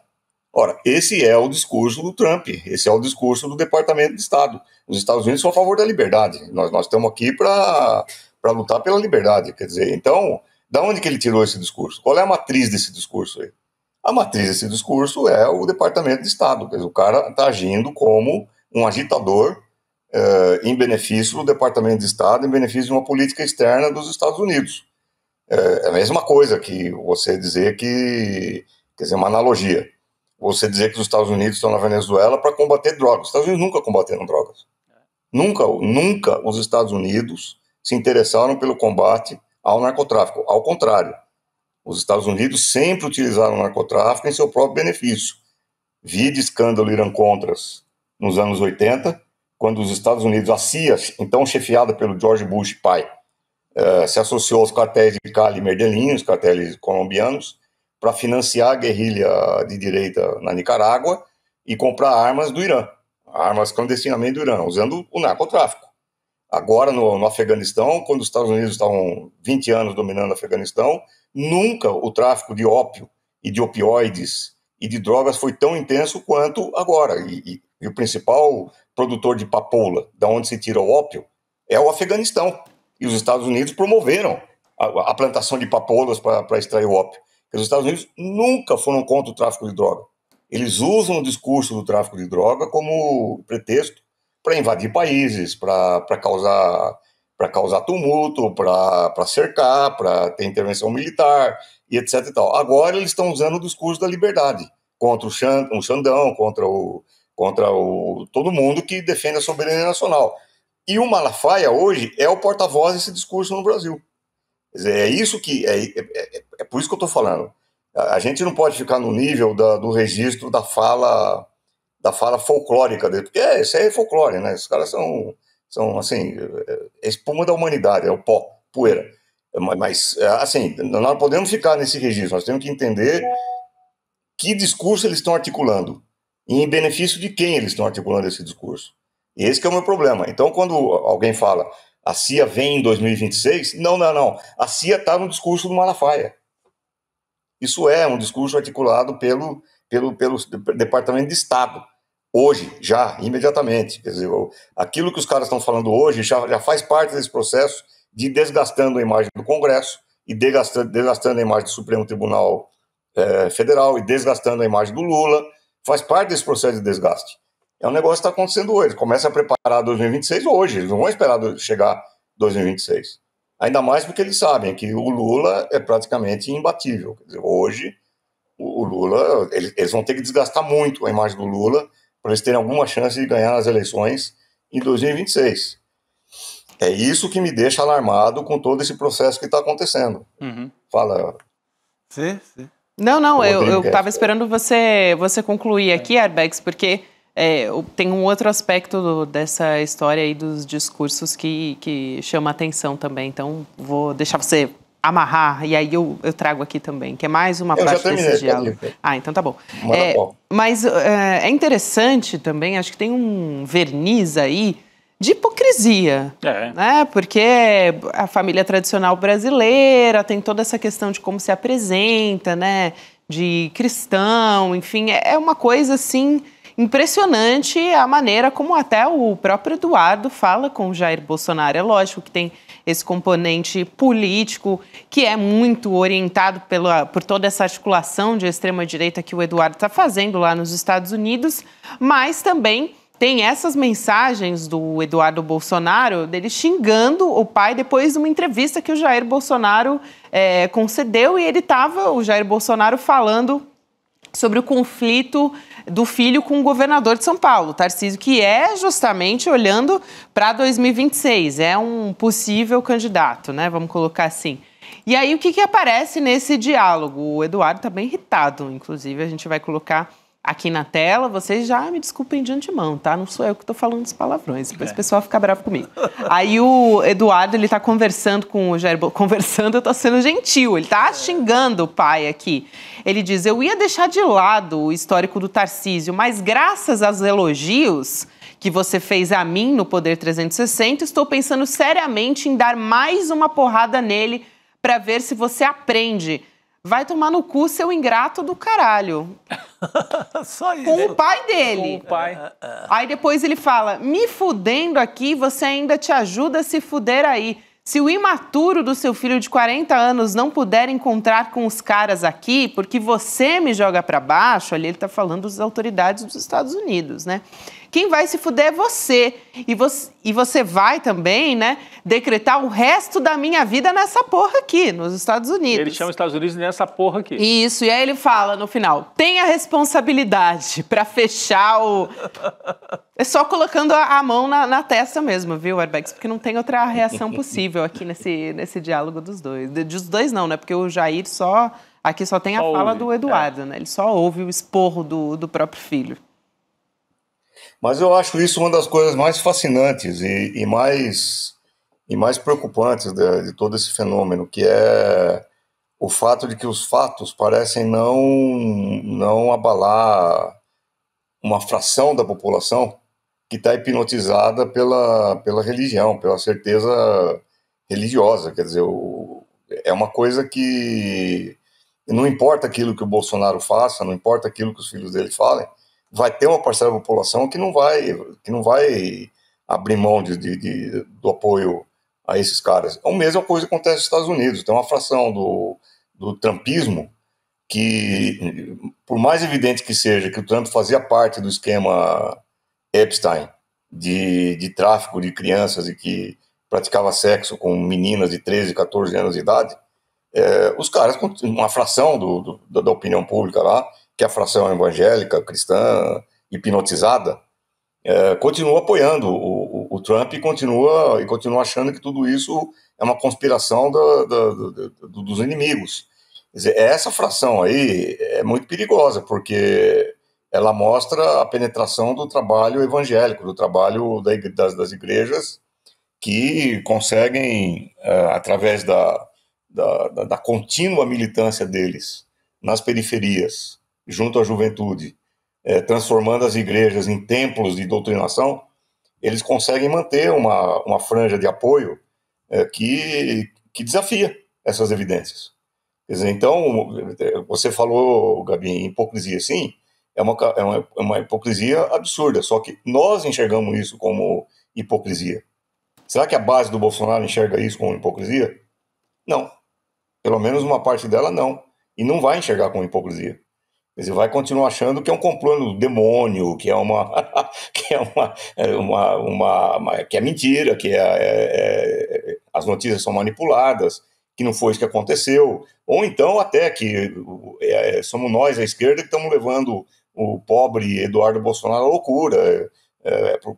Ora, esse é o discurso do Trump, esse é o discurso do Departamento de Estado. Os Estados Unidos são a favor da liberdade, nós estamos aqui para lutar pela liberdade. Quer dizer, então, da onde que ele tirou esse discurso? Qual é a matriz desse discurso aí? A matriz desse discurso é o Departamento de Estado. Quer dizer, o cara está agindo como um agitador em benefício do Departamento de Estado, em benefício de uma política externa dos Estados Unidos. É a mesma coisa que você dizer que... Quer dizer, uma analogia. Você dizer que os Estados Unidos estão na Venezuela para combater drogas. Os Estados Unidos nunca combateram drogas. Nunca os Estados Unidos se interessaram pelo combate ao narcotráfico. Ao contrário, os Estados Unidos sempre utilizaram o narcotráfico em seu próprio benefício. Vide escândalo Irã-Contras nos anos 80, quando os Estados Unidos, a CIA, então chefiada pelo George Bush pai, se associou aos cartéis de Cali e Medellín, os cartéis colombianos, para financiar a guerrilha de direita na Nicarágua e comprar armas do Irã, armas clandestinamente do Irã, usando o narcotráfico. Agora, no Afeganistão, quando os Estados Unidos estavam 20 anos dominando o Afeganistão, nunca o tráfico de ópio e de opioides e de drogas foi tão intenso quanto agora. E o principal produtor de papoula, da onde se tira o ópio, é o Afeganistão. E os Estados Unidos promoveram a plantação de papoulas para extrair o ópio. Os Estados Unidos nunca foram contra o tráfico de droga. Eles usam o discurso do tráfico de droga como pretexto para invadir países, para causar para causar tumulto, para cercar, para ter intervenção militar e etc. e tal. Agora eles estão usando o discurso da liberdade contra o Xandão, contra todo mundo que defende a soberania nacional. E o Malafaia hoje é o porta-voz desse discurso no Brasil. Quer dizer, é isso que é por isso que eu estou falando. A gente não pode ficar no nível do registro da fala folclórica dele, porque isso aí é folclore, né? Esses caras são assim, é espuma da humanidade, é o pó, poeira. Mas, assim, nós não podemos ficar nesse registro, nós temos que entender que discurso eles estão articulando e em benefício de quem eles estão articulando esse discurso. E esse que é o meu problema. Então, quando alguém fala a CIA vem em 2026, não. A CIA está no discurso do Malafaia. Isso é um discurso articulado pelo Departamento de Estado. Hoje, já, imediatamente. Quer dizer, aquilo que os caras estão falando hoje já faz parte desse processo de desgastando a imagem do Congresso e desgastando a imagem do Supremo Tribunal Federal e desgastando a imagem do Lula. Faz parte desse processo de desgaste. É um negócio que está acontecendo hoje. Começa a preparar 2026 hoje. Eles não vão esperar chegar 2026. Ainda mais porque eles sabem que o Lula é praticamente imbatível. Quer dizer, hoje, o Lula... Eles vão ter que desgastar muito a imagem do Lula para eles terem alguma chance de ganhar nas eleições em 2026. É isso que me deixa alarmado com todo esse processo que está acontecendo. Uhum. Fala. Sim. Não, eu estava esperando você concluir aqui, Arbex, porque tem um outro aspecto dessa história aí dos discursos que chama atenção também. Então, vou deixar você amarrar, e aí eu trago aqui também, que é mais uma parte desse diálogo. Então tá bom. Mas é interessante também, acho que tem um verniz aí de hipocrisia, né? Porque a família tradicional brasileira tem toda essa questão de como se apresenta, né? De cristão, enfim, é uma coisa assim impressionante a maneira como até o próprio Eduardo fala com o Jair Bolsonaro. É lógico que tem esse componente político que é muito orientado por toda essa articulação de extrema-direita que o Eduardo está fazendo lá nos Estados Unidos, mas também tem essas mensagens do Eduardo Bolsonaro, dele xingando o pai depois de uma entrevista que o Jair Bolsonaro concedeu, e o Jair Bolsonaro falando sobre o conflito do filho com o governador de São Paulo, Tarcísio, que é justamente olhando para 2026, é um possível candidato, né? Vamos colocar assim. E aí, o que aparece nesse diálogo? O Eduardo está bem irritado, inclusive, a gente vai colocar aqui na tela. Vocês já me desculpem de antemão, tá? Não sou eu que estou falando os palavrões, depois o pessoal fica bravo comigo. Aí o Eduardo, ele está conversando com o Jair Bolsonaro. Conversando, eu estou sendo gentil, ele está xingando o pai aqui. Ele diz: eu ia deixar de lado o histórico do Tarcísio, mas graças aos elogios que você fez a mim no Poder 360, estou pensando seriamente em dar mais uma porrada nele para ver se você aprende. Vai tomar no cu, seu ingrato do caralho. Só isso. Com o pai dele. Com o pai. Aí depois ele fala: me fudendo aqui, você ainda te ajuda a se fuder aí. Se o imaturo do seu filho de 40 anos não puder encontrar com os caras aqui, porque você me joga pra baixo, ali ele tá falando das autoridades dos Estados Unidos, né? Quem vai se fuder é você. E você vai também, né, decretar o resto da minha vida nessa porra aqui, nos Estados Unidos. Ele chama os Estados Unidos nessa porra aqui. Isso, e aí ele fala no final: tem a responsabilidade pra fechar o... É só colocando a mão na testa mesmo, viu, Arbex? Porque não tem outra reação possível aqui nesse diálogo dos dois. Dos dois não, né? Porque o Jair aqui só tem a fala do Eduardo, né? Ele só ouve o esporro do próprio filho. Mas eu acho isso uma das coisas mais fascinantes e mais preocupantes de todo esse fenômeno, que é o fato de que os fatos parecem não abalar uma fração da população que está hipnotizada pela religião, pela certeza religiosa. Quer dizer, é uma coisa que não importa aquilo que o Bolsonaro faça, não importa aquilo que os filhos dele falem, vai ter uma parcela da população que não vai abrir mão do apoio a esses caras. A mesma coisa acontece nos Estados Unidos. Tem uma fração do trumpismo que, por mais evidente que seja que o Trump fazia parte do esquema Epstein de tráfico de crianças e que praticava sexo com meninas de 13, 14 anos de idade, os caras, uma fração da opinião pública lá, que é a fração evangélica, cristã, hipnotizada, continua apoiando o Trump e continua achando que tudo isso é uma conspiração dos inimigos. Quer dizer, essa fração aí é muito perigosa, porque ela mostra a penetração do trabalho evangélico, do trabalho das igrejas, que conseguem, através da contínua militância deles nas periferias, junto à juventude, transformando as igrejas em templos de doutrinação, eles conseguem manter uma franja de apoio que desafia essas evidências. Quer dizer, então, você falou, Gabi, em hipocrisia, sim, é uma hipocrisia absurda, só que nós enxergamos isso como hipocrisia. Será que a base do Bolsonaro enxerga isso como hipocrisia? Não. Pelo menos uma parte dela não. E não vai enxergar como hipocrisia. Quer dizer, vai continuar achando que é um complô do demônio, que é mentira, que as notícias são manipuladas, que não foi isso que aconteceu. Ou então até que somos nós, a esquerda, que estamos levando o pobre Eduardo Bolsonaro à loucura.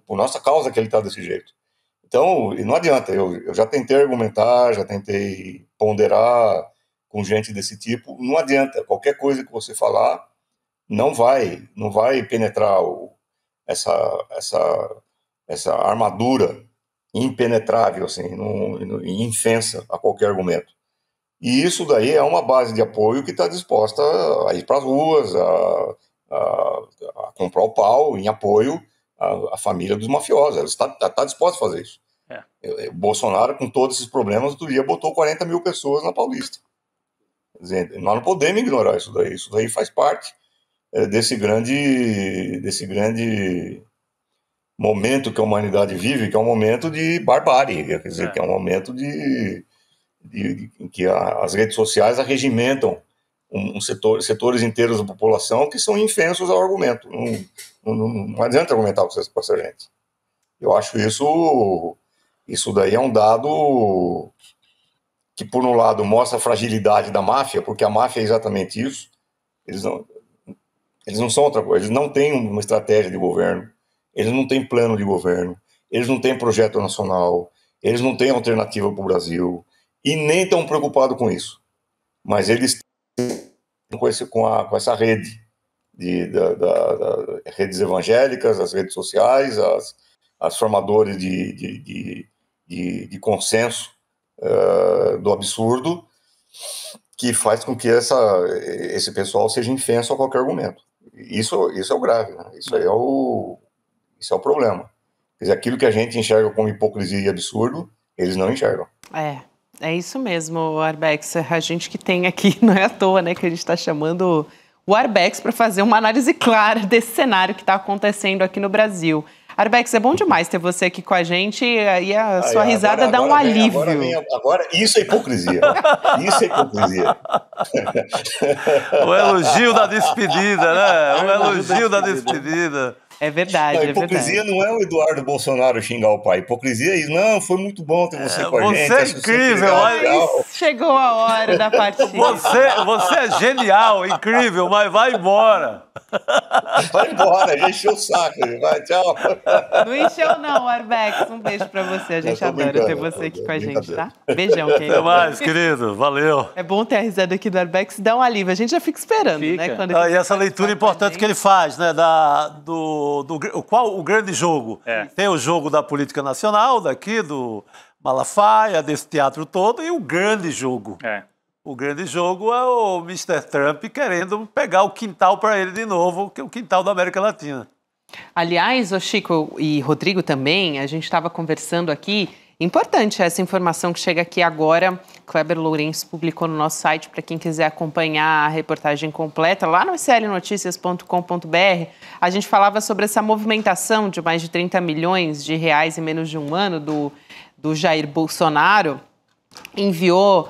Por nossa causa que ele está desse jeito. Então, não adianta, eu já tentei argumentar, já tentei ponderar com gente desse tipo, não adianta, qualquer coisa que você falar não vai penetrar essa armadura impenetrável, assim, indefensa a qualquer argumento. E isso daí é uma base de apoio que está disposta a ir para as ruas, a comprar o pau em apoio à família dos mafiosos. Ela está disposta a fazer isso. O Bolsonaro, com todos esses problemas, outro dia botou 40 mil pessoas na Paulista. Quer dizer, nós não podemos ignorar isso daí. Isso daí faz parte desse grande momento que a humanidade vive, que é um momento de barbárie, quer dizer, que é um momento em que as redes sociais arregimentam setores inteiros da população que são infensos ao argumento. Não adianta argumentar com essa gente. Eu acho isso daí é um dado que, por um lado, mostra a fragilidade da máfia, porque a máfia é exatamente isso. Eles não são outra coisa, eles não têm uma estratégia de governo, eles não têm plano de governo, eles não têm projeto nacional, eles não têm alternativa para o Brasil, e nem estão preocupados com isso. Mas eles estão com essa rede, redes evangélicas, as redes sociais, as formadores de consenso do absurdo, que faz com que esse pessoal seja infenso a qualquer argumento. Isso é o grave, né? Isso aí é o problema. Quer dizer, aquilo que a gente enxerga como hipocrisia e absurdo, eles não enxergam. É isso mesmo, Arbex. A gente que tem aqui, não é à toa, né, que a gente está chamando o Arbex para fazer uma análise clara desse cenário que está acontecendo aqui no Brasil. Arbex, é bom demais ter você aqui com a gente e a sua risada dá um alívio. Agora, isso é hipocrisia. Isso é hipocrisia. O elogio da despedida, né? O elogio da despedida. É verdade, a hipocrisia não é o Eduardo Bolsonaro xingar o pai. Hipocrisia é isso. Não, foi muito bom ter você com a gente. Você é incrível. Chegou a hora da partida. Você é genial, incrível, mas vai embora. Vai embora, já encheu o saco. Vai, tchau. Não encheu não, Arbex. Um beijo pra você. A gente adora ter você aqui com a gente, tá? Beijão, querido. Até mais, querido. Valeu. É bom ter a risada aqui do Arbex, dá um alívio. A gente já fica esperando, né? Quando e essa leitura importante que ele faz, né? Qual o grande jogo? Tem o jogo da política nacional, daqui, do Malafaia, desse teatro todo, e o grande jogo. O grande jogo é o Mr. Trump querendo pegar o quintal para ele de novo, que é o quintal da América Latina. Aliás, o Chico e Rodrigo também, a gente estava conversando aqui, importante essa informação que chega aqui agora, Kleber Lourenço publicou no nosso site, para quem quiser acompanhar a reportagem completa, lá no slnoticias.com.br, a gente falava sobre essa movimentação de mais de 30 milhões de reais em menos de um ano do Jair Bolsonaro, enviou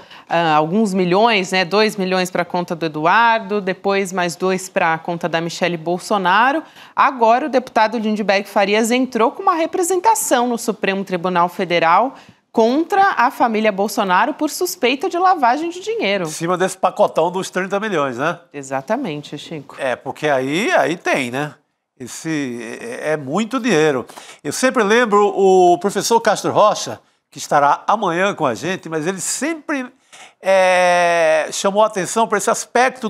alguns milhões, né, 2 milhões para a conta do Eduardo, depois mais 2 para a conta da Michele Bolsonaro. Agora o deputado Lindbergh Farias entrou com uma representação no Supremo Tribunal Federal contra a família Bolsonaro por suspeita de lavagem de dinheiro. Em cima desse pacotão dos 30 milhões, né? Exatamente, Chico. Porque aí tem, né? É muito dinheiro. Eu sempre lembro o professor Castro Rocha, que estará amanhã com a gente, mas ele sempre chamou a atenção para esse aspecto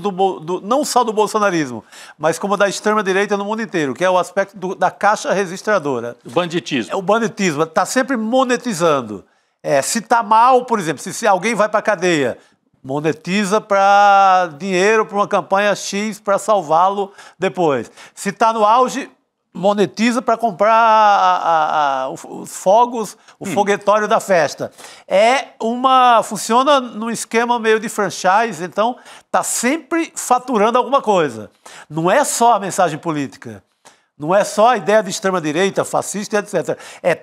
não só do bolsonarismo, mas como da extrema-direita no mundo inteiro, que é o aspecto da caixa registradora. O banditismo. O banditismo está sempre monetizando. Se está mal, por exemplo, se alguém vai para a cadeia, monetiza para dinheiro para uma campanha X para salvá-lo depois. Se está no auge, monetiza para comprar os fogos, o foguetório da festa. Funciona num esquema meio de franchise, então está sempre faturando alguma coisa. Não é só a mensagem política. Não é só a ideia de extrema-direita, fascista, etc.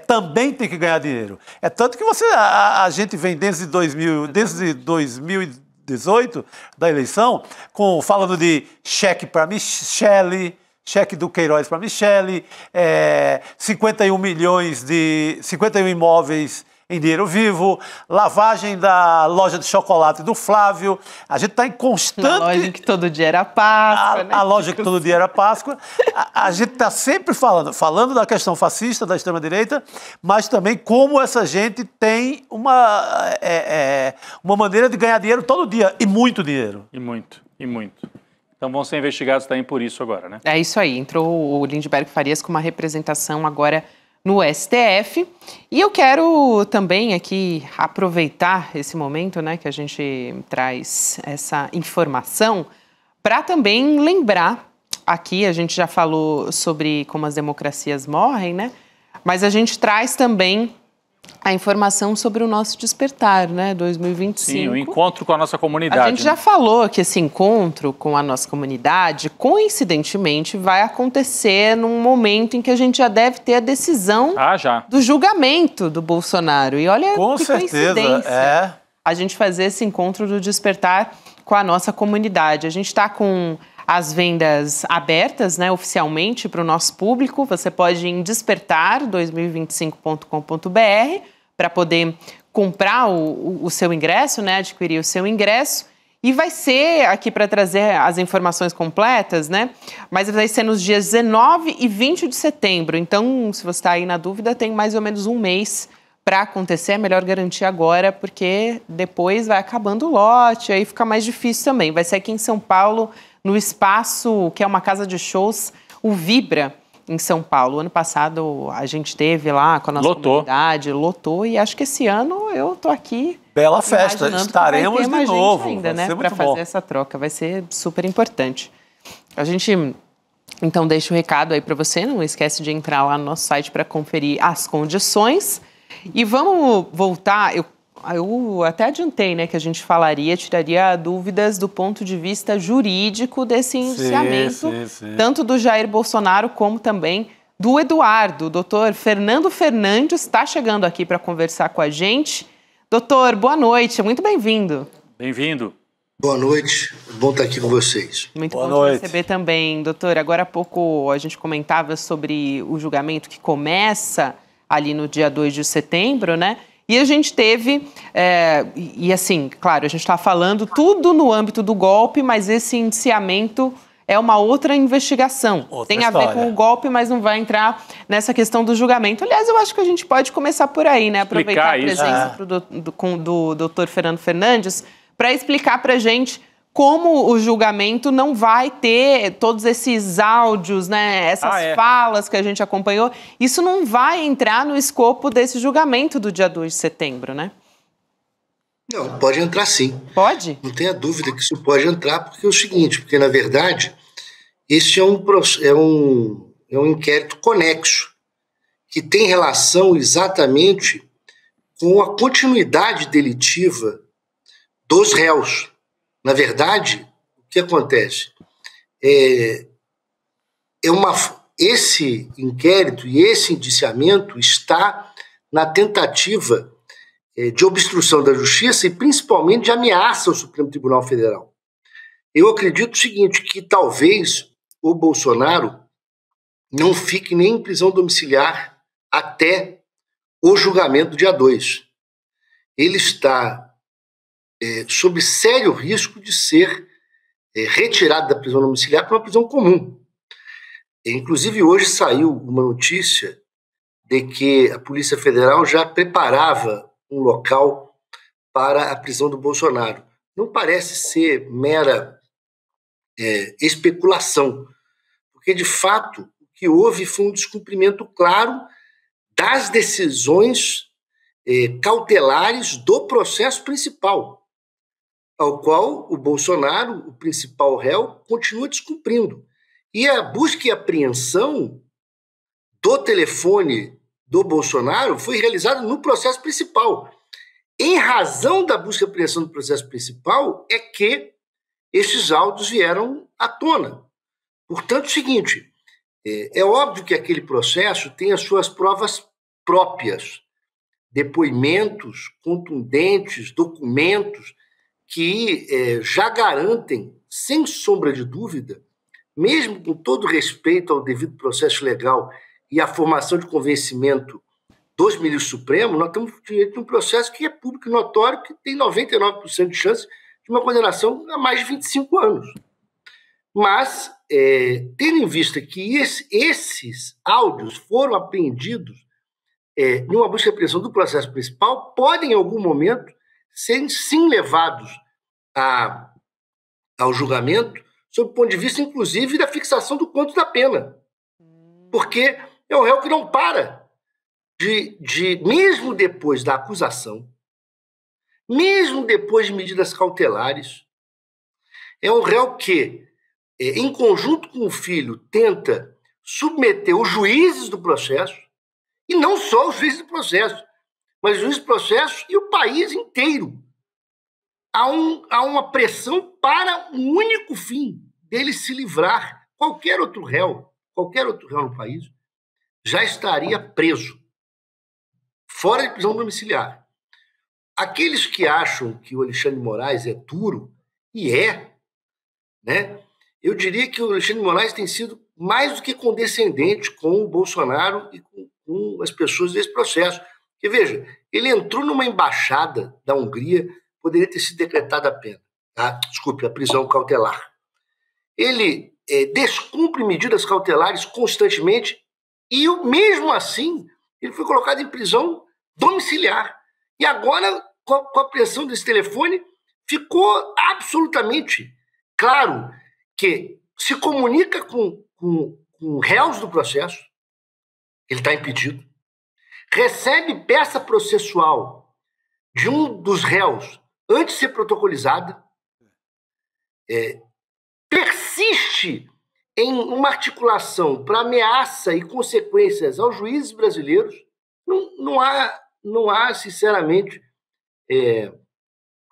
Também tem que ganhar dinheiro. Tanto que a gente vem desde 2018, da eleição, falando de cheque para Michele, cheque do Queiroz para Michele, 51 imóveis em dinheiro vivo, lavagem da loja de chocolate do Flávio. A gente está em constante... A loja que todo dia era Páscoa, né? A loja que todo dia era Páscoa. A gente está sempre falando da questão fascista, da extrema-direita, mas também como essa gente tem uma maneira de ganhar dinheiro todo dia, e muito dinheiro. E muito. Então vão ser investigados também por isso agora, né? É isso aí. Entrou o Lindbergh Farias com uma representação agora no STF. E eu quero também aqui aproveitar esse momento, né, que a gente traz essa informação, para também lembrar, aqui a gente já falou sobre como as democracias morrem, né? Mas a gente traz também a informação sobre o nosso despertar, né, 2025. Sim, o encontro com a nossa comunidade. A gente já falou que esse encontro com a nossa comunidade, coincidentemente, vai acontecer num momento em que a gente já deve ter a decisão do julgamento do Bolsonaro. E olha com que certeza, coincidência a gente fazer esse encontro do despertar com a nossa comunidade. A gente está com as vendas abertas, né, oficialmente para o nosso público. Você pode ir em despertar2025.com.br para poder comprar o seu ingresso, né, adquirir o seu ingresso. E vai ser aqui para trazer as informações completas, né? Mas vai ser nos dias 19 e 20 de setembro. Então, se você está aí na dúvida, tem mais ou menos um mês para acontecer. É melhor garantir agora, porque depois vai acabando o lote, aí fica mais difícil também. Vai ser aqui em São Paulo, no espaço que é uma casa de shows, o Vibra, em São Paulo. Ano passado a gente teve lá com a nossa comunidade, lotou, e acho que esse ano eu tô aqui. Bela festa, estaremos de novo ainda, né, para fazer essa troca, vai ser super importante. A gente então deixa o recado aí para você, não esquece de entrar lá no nosso site para conferir as condições. E vamos voltar, eu até adiantei, né, que a gente tiraria dúvidas do ponto de vista jurídico desse indiciamento, sim. Tanto do Jair Bolsonaro como também do Eduardo. O doutor Fernando Fernandes está chegando aqui para conversar com a gente. Doutor, boa noite, muito bem-vindo. Bem-vindo. Boa noite, bom estar aqui com vocês. Muito bom te receber também, doutor. Agora há pouco a gente comentava sobre o julgamento que começa ali no dia 2 de setembro, né? E a gente teve, e assim, claro, a gente está falando tudo no âmbito do golpe, mas esse indiciamento é uma outra investigação. Tem a ver com o golpe, mas não vai entrar nessa questão do julgamento. Aliás, eu acho que a gente pode começar por aí, né? Aproveitar a presença do doutor Fernando Fernandes para explicar para a gente como o julgamento não vai ter todos esses áudios, né, essas falas que a gente acompanhou. Isso não vai entrar no escopo desse julgamento do dia 2 de setembro, né? Não, pode entrar sim. Pode? Não tenha dúvida que isso pode entrar, porque é o seguinte, porque na verdade, este é um inquérito conexo, que tem relação exatamente com a continuidade delitiva dos réus. Na verdade, o que acontece? Esse inquérito e esse indiciamento está na tentativa de obstrução da justiça e principalmente de ameaça ao Supremo Tribunal Federal. Eu acredito o seguinte, que talvez o Bolsonaro não fique nem em prisão domiciliar até o julgamento do dia 2. ele está sob sério risco de ser retirado da prisão domiciliar para uma prisão comum. Inclusive, hoje saiu uma notícia de que a Polícia Federal já preparava um local para a prisão do Bolsonaro. Não parece ser mera especulação, porque, de fato, o que houve foi um descumprimento claro das decisões cautelares do processo principal, ao qual o Bolsonaro, o principal réu, continua descumprindo. E a busca e apreensão do telefone do Bolsonaro foi realizada no processo principal. Em razão da busca e apreensão do processo principal é que estes áudios vieram à tona. Portanto, é o seguinte, é óbvio que aquele processo tem as suas provas próprias, depoimentos contundentes, documentos que já garantem, sem sombra de dúvida, mesmo com todo respeito ao devido processo legal e à formação de convencimento dos ministros supremos, nós estamos diante de um processo que é público e notório, que tem 99% de chance de uma condenação há mais de 25 anos. Mas, tendo em vista que esses áudios foram apreendidos em uma busca e apreensão do processo principal, podem, em algum momento, serem sim levados ao julgamento, sob o ponto de vista, inclusive, da fixação do quanto da pena. Porque é um réu que não para mesmo depois da acusação, mesmo depois de medidas cautelares, é um réu que, em conjunto com o filho, tenta submeter os juízes do processo, e não só os juízes do processo, mas os juízes do processo e o país inteiro, há uma pressão para um único fim, dele se livrar. Qualquer outro réu no país já estaria preso, fora de prisão domiciliar. Aqueles que acham que o Alexandre de Moraes é duro, e né? Eu diria que o Alexandre de Moraes tem sido mais do que condescendente com o Bolsonaro e com as pessoas desse processo. Porque, veja, ele entrou numa embaixada da Hungria, poderia ter sido decretada a pena, a prisão cautelar. Ele descumpre medidas cautelares constantemente e, mesmo assim, ele foi colocado em prisão domiciliar. E agora, com a apreensão desse telefone, ficou absolutamente claro que se comunica com réus do processo, ele está impedido, recebe peça processual de um dos réus antes de ser protocolizada, persiste em uma articulação para ameaça e consequências aos juízes brasileiros. Não há, sinceramente,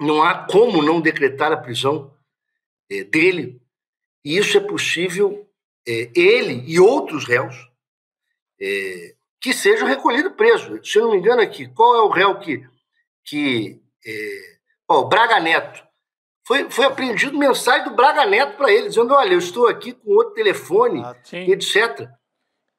não há como não decretar a prisão dele. E isso é possível, ele e outros réus, que sejam recolhidos presos. Se eu não me engano aqui, qual é o réu o Braga Neto. Foi apreendido mensagem do Braga Neto para ele, dizendo, olha, eu estou aqui com outro telefone, etc.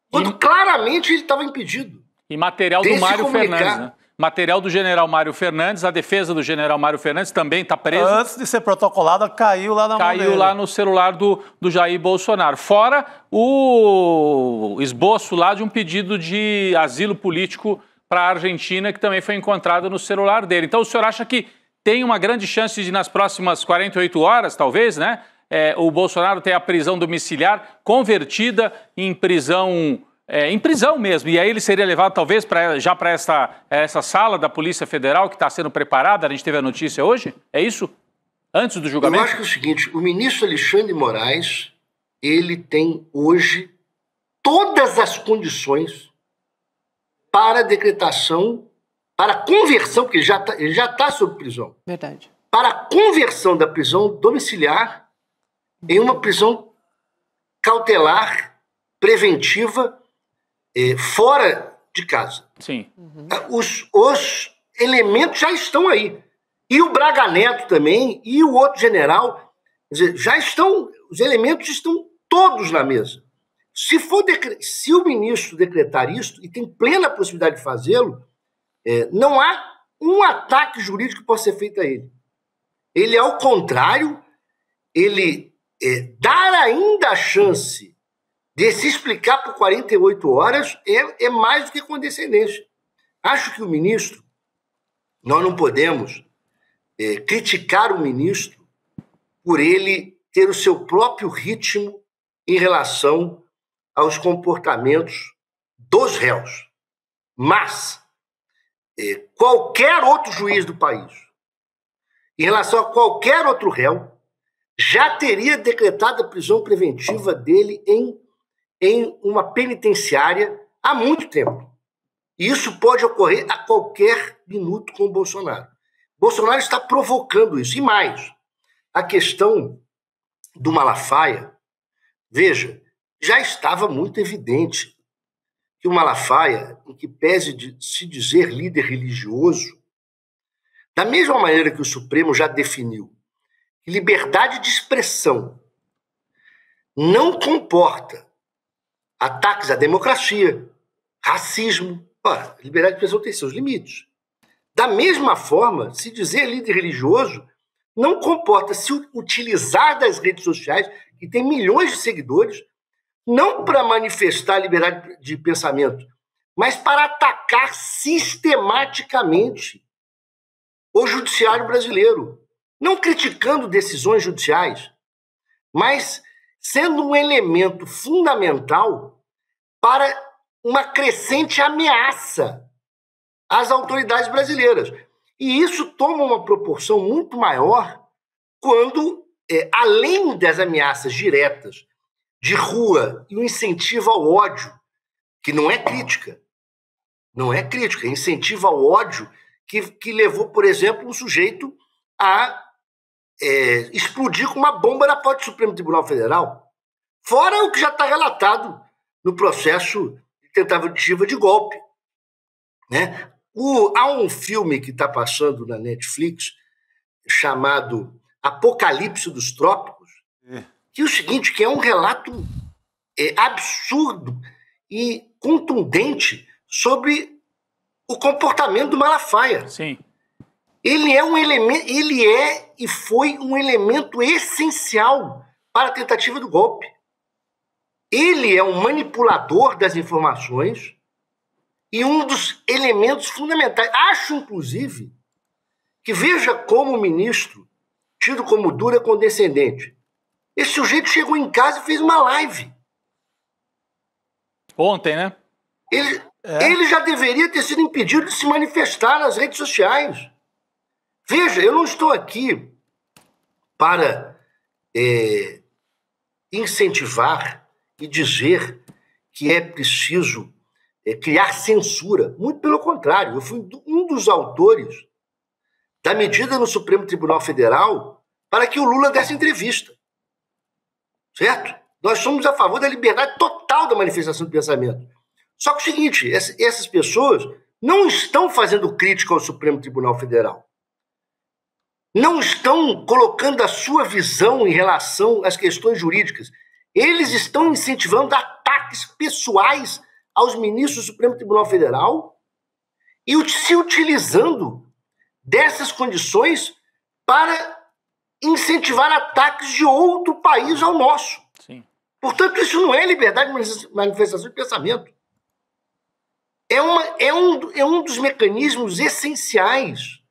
Quando claramente ele estava impedido. E material do Mário Fernandes, né? Material do general Mário Fernandes, a defesa do general Mário Fernandes também está preso. Antes de ser protocolada, caiu lá na mão dele. Caiu lá no celular do Jair Bolsonaro. Fora o esboço lá de um pedido de asilo político para a Argentina, que também foi encontrado no celular dele. Então o senhor acha que tem uma grande chance de, nas próximas 48 horas, talvez, né, o Bolsonaro ter a prisão domiciliar convertida em prisão mesmo, e aí ele seria levado talvez já para essa sala da Polícia Federal que está sendo preparada? A gente teve a notícia hoje, é isso? Antes do julgamento? Eu acho que é o seguinte, o ministro Alexandre de Moraes, ele tem hoje todas as condições para decretação, para conversão, porque ele já está sob prisão. Verdade. Para a conversão da prisão domiciliar em uma prisão cautelar, preventiva, fora de casa. Sim. Os elementos já estão aí. E o Braga Neto também, e o outro general, quer dizer, os elementos estão todos na mesa. Se o ministro decretar isso, e tem plena possibilidade de fazê-lo, não há um ataque jurídico que possa ser feito a ele. Ele, ao contrário, ele dar ainda a chance de se explicar por 48 horas é mais do que condescendência. Acho que o ministro, nós não podemos criticar o ministro por ele ter o seu próprio ritmo em relação aos comportamentos dos réus. Mas qualquer outro juiz do país, em relação a qualquer outro réu, já teria decretado a prisão preventiva dele em uma penitenciária há muito tempo. E isso pode ocorrer a qualquer minuto com o Bolsonaro. Bolsonaro está provocando isso. E mais, a questão do Malafaia, veja, já estava muito evidente que o Malafaia, em que pese de se dizer líder religioso, da mesma maneira que o Supremo já definiu que liberdade de expressão não comporta ataques à democracia, racismo. Ora, liberdade de expressão tem seus limites. Da mesma forma, se dizer líder religioso não comporta se utilizar das redes sociais, que tem milhões de seguidores, não para manifestar liberdade de pensamento, mas para atacar sistematicamente o judiciário brasileiro. Não criticando decisões judiciais, mas sendo um elemento fundamental para uma crescente ameaça às autoridades brasileiras. E isso toma uma proporção muito maior quando, além das ameaças diretas de rua e o incentivo ao ódio, que não é crítica, é incentivo ao ódio que levou, por exemplo, um sujeito a explodir com uma bomba na porta do Supremo Tribunal Federal. Fora o que já está relatado no processo de tentativa de golpe. Né? Há um filme que está passando na Netflix chamado Apocalipse dos Trópicos, que é o seguinte, que é um relato absurdo e contundente sobre o comportamento do Malafaia. Sim. Ele é e foi um elemento essencial para a tentativa do golpe. Ele é um manipulador das informações e um dos elementos fundamentais. Acho, inclusive, que veja como o ministro, tido como duro, é condescendente. Esse sujeito chegou em casa e fez uma live. Ontem, né? Ele já deveria ter sido impedido de se manifestar nas redes sociais. Veja, eu não estou aqui para incentivar e dizer que é preciso criar censura. Muito pelo contrário, eu fui um dos autores da medida no Supremo Tribunal Federal para que o Lula desse entrevista. Certo? Nós somos a favor da liberdade total da manifestação de pensamento. Só que é o seguinte, essas pessoas não estão fazendo crítica ao Supremo Tribunal Federal. Não estão colocando a sua visão em relação às questões jurídicas. Eles estão incentivando ataques pessoais aos ministros do Supremo Tribunal Federal e se utilizando dessas condições para incentivar ataques de outro país ao nosso. Sim. Portanto, isso não é liberdade de manifestação de pensamento. É um dos mecanismos essenciais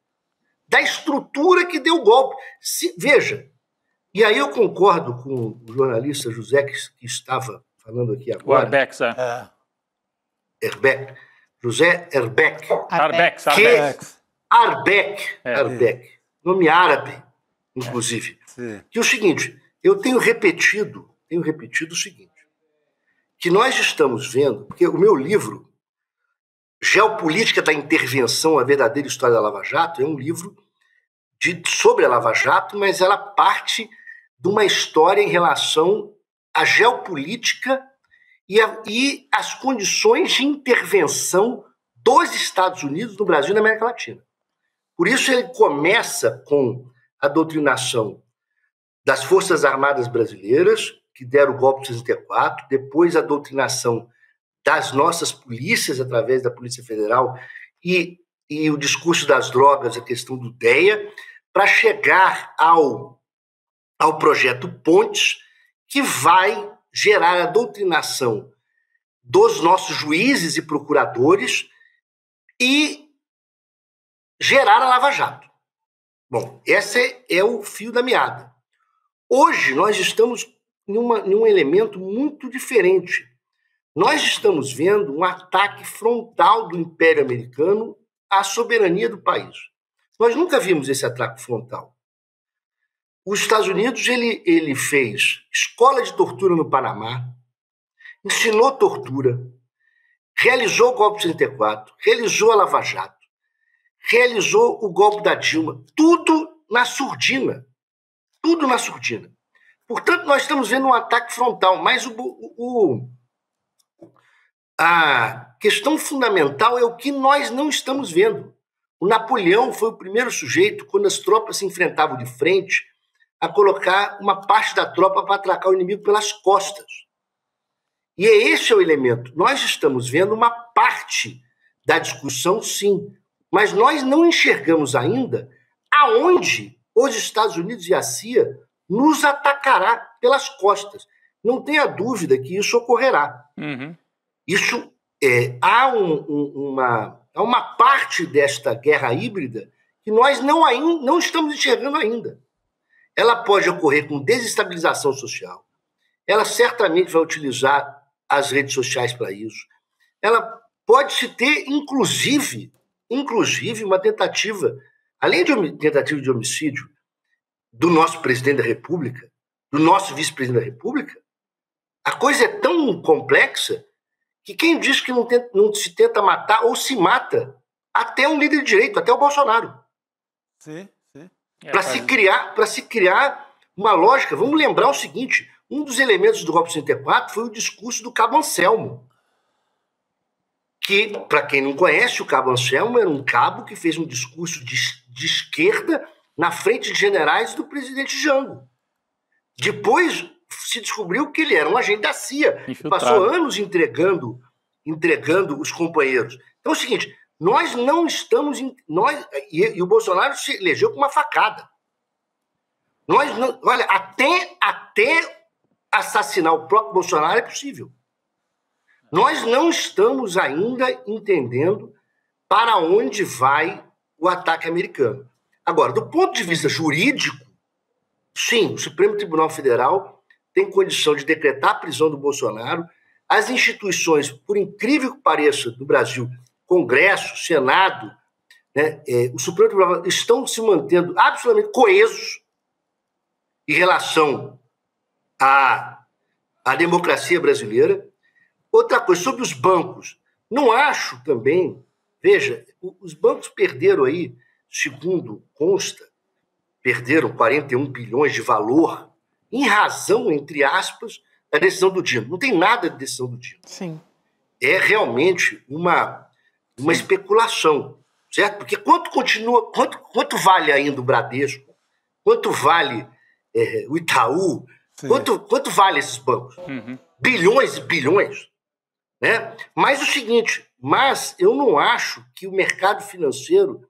da estrutura que deu o golpe. Veja, e aí eu concordo com o jornalista José que estava falando aqui agora. O Arbex, José Arbex. Arbex. Nome árabe, inclusive. Que é o seguinte, eu tenho repetido o seguinte, que nós estamos vendo, porque o meu livro, Geopolítica da Intervenção, a Verdadeira História da Lava Jato, é um livro sobre a Lava Jato, mas ela parte de uma história em relação à geopolítica e as condições de intervenção dos Estados Unidos no Brasil e na América Latina. Por isso ele começa com a doutrinação das Forças Armadas Brasileiras, que deram o golpe de 64, depois a doutrinação das nossas polícias, através da Polícia Federal, e e o discurso das drogas, a questão do DEA, para chegar ao projeto Pontes, que vai gerar a doutrinação dos nossos juízes e procuradores e gerar a Lava Jato. Bom, esse é o fio da meada. Hoje nós estamos em um elemento muito diferente. Nós estamos vendo um ataque frontal do Império Americano à soberania do país. Nós nunca vimos esse ataque frontal. Os Estados Unidos ele fez escola de tortura no Panamá, ensinou tortura, realizou o golpe de 64, realizou a Lava Jato, realizou o golpe da Dilma, tudo na surdina. Tudo na surdina. Portanto, nós estamos vendo um ataque frontal, mas a questão fundamental é o que nós não estamos vendo. O Napoleão foi o primeiro sujeito, quando as tropas se enfrentavam de frente, a colocar uma parte da tropa para atracar o inimigo pelas costas. E esse é o elemento. Nós estamos vendo uma parte da discussão, sim, mas nós não enxergamos ainda aonde os Estados Unidos e a CIA nos atacará pelas costas. Não tenha dúvida que isso ocorrerá. Uhum. Isso há uma parte desta guerra híbrida que nós não estamos enxergando ainda. Ela pode ocorrer com desestabilização social. Ela certamente vai utilizar as redes sociais para isso. Ela pode-se ter, inclusive, uma tentativa, além de uma tentativa de homicídio do nosso presidente da República, do nosso vice-presidente da República. A coisa é tão complexa que quem diz que não se tenta matar ou se mata até um líder de direito, até o Bolsonaro. Sim, sim. Para se criar uma lógica. Vamos lembrar o seguinte, um dos elementos do golpe de 64 foi o discurso do Cabo Anselmo, que, para quem não conhece, o Cabo Anselmo era um cabo que fez um discurso de esquerda na frente de generais do presidente Jango. Depois se descobriu que ele era um agente da CIA, passou anos entregando os companheiros. Então é o seguinte, nós não estamos... E o Bolsonaro se elegeu com uma facada. Olha, até assassinar o próprio Bolsonaro é possível. Nós não estamos ainda entendendo para onde vai o ataque americano. Agora, do ponto de vista jurídico, sim, o Supremo Tribunal Federal tem condição de decretar a prisão do Bolsonaro. As instituições, por incrível que pareça, do Brasil, Congresso, Senado, né, o Supremo Tribunal estão se mantendo absolutamente coesos em relação à democracia brasileira. Outra coisa, sobre os bancos, não acho também, veja, os bancos perderam aí, segundo consta, perderam 41 bilhões de valor em razão, entre aspas, da decisão do Dino. Não tem nada de decisão do Dino. Sim. É realmente uma especulação, certo? Porque quanto vale ainda o Bradesco? Quanto vale o Itaú? Quanto vale esses bancos? Uhum. Bilhões e bilhões. Né? Mas o seguinte, eu não acho que o mercado financeiro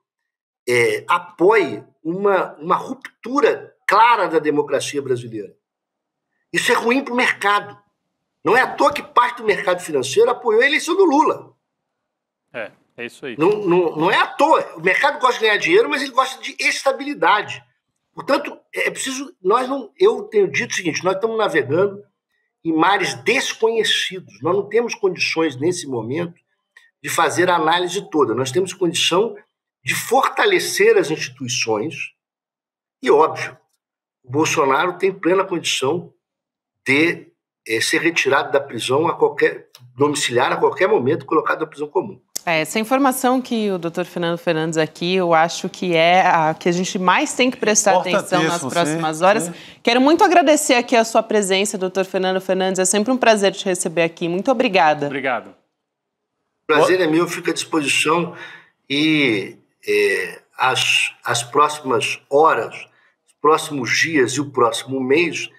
apoie uma ruptura clara da democracia brasileira. Isso é ruim para o mercado. Não é à toa que parte do mercado financeiro apoiou a eleição do Lula. É isso aí. Não é à toa. O mercado gosta de ganhar dinheiro, mas ele gosta de estabilidade. Portanto, é preciso... Eu tenho dito o seguinte, nós estamos navegando em mares desconhecidos. Nós não temos condições, nesse momento, de fazer a análise toda. Nós temos condição de fortalecer as instituições e, óbvio, o Bolsonaro tem plena condição de ser retirado da prisão domiciliar a qualquer momento, colocado na prisão comum. Essa informação que o doutor Fernando Fernandes aqui, eu acho que é a que a gente mais tem que prestar atenção nas próximas horas. Sim. Quero muito agradecer aqui a sua presença, doutor Fernando Fernandes. É sempre um prazer te receber aqui. Muito obrigada. Obrigado. O prazer é meu, eu fico à disposição e as próximas horas, os próximos dias e o próximo mês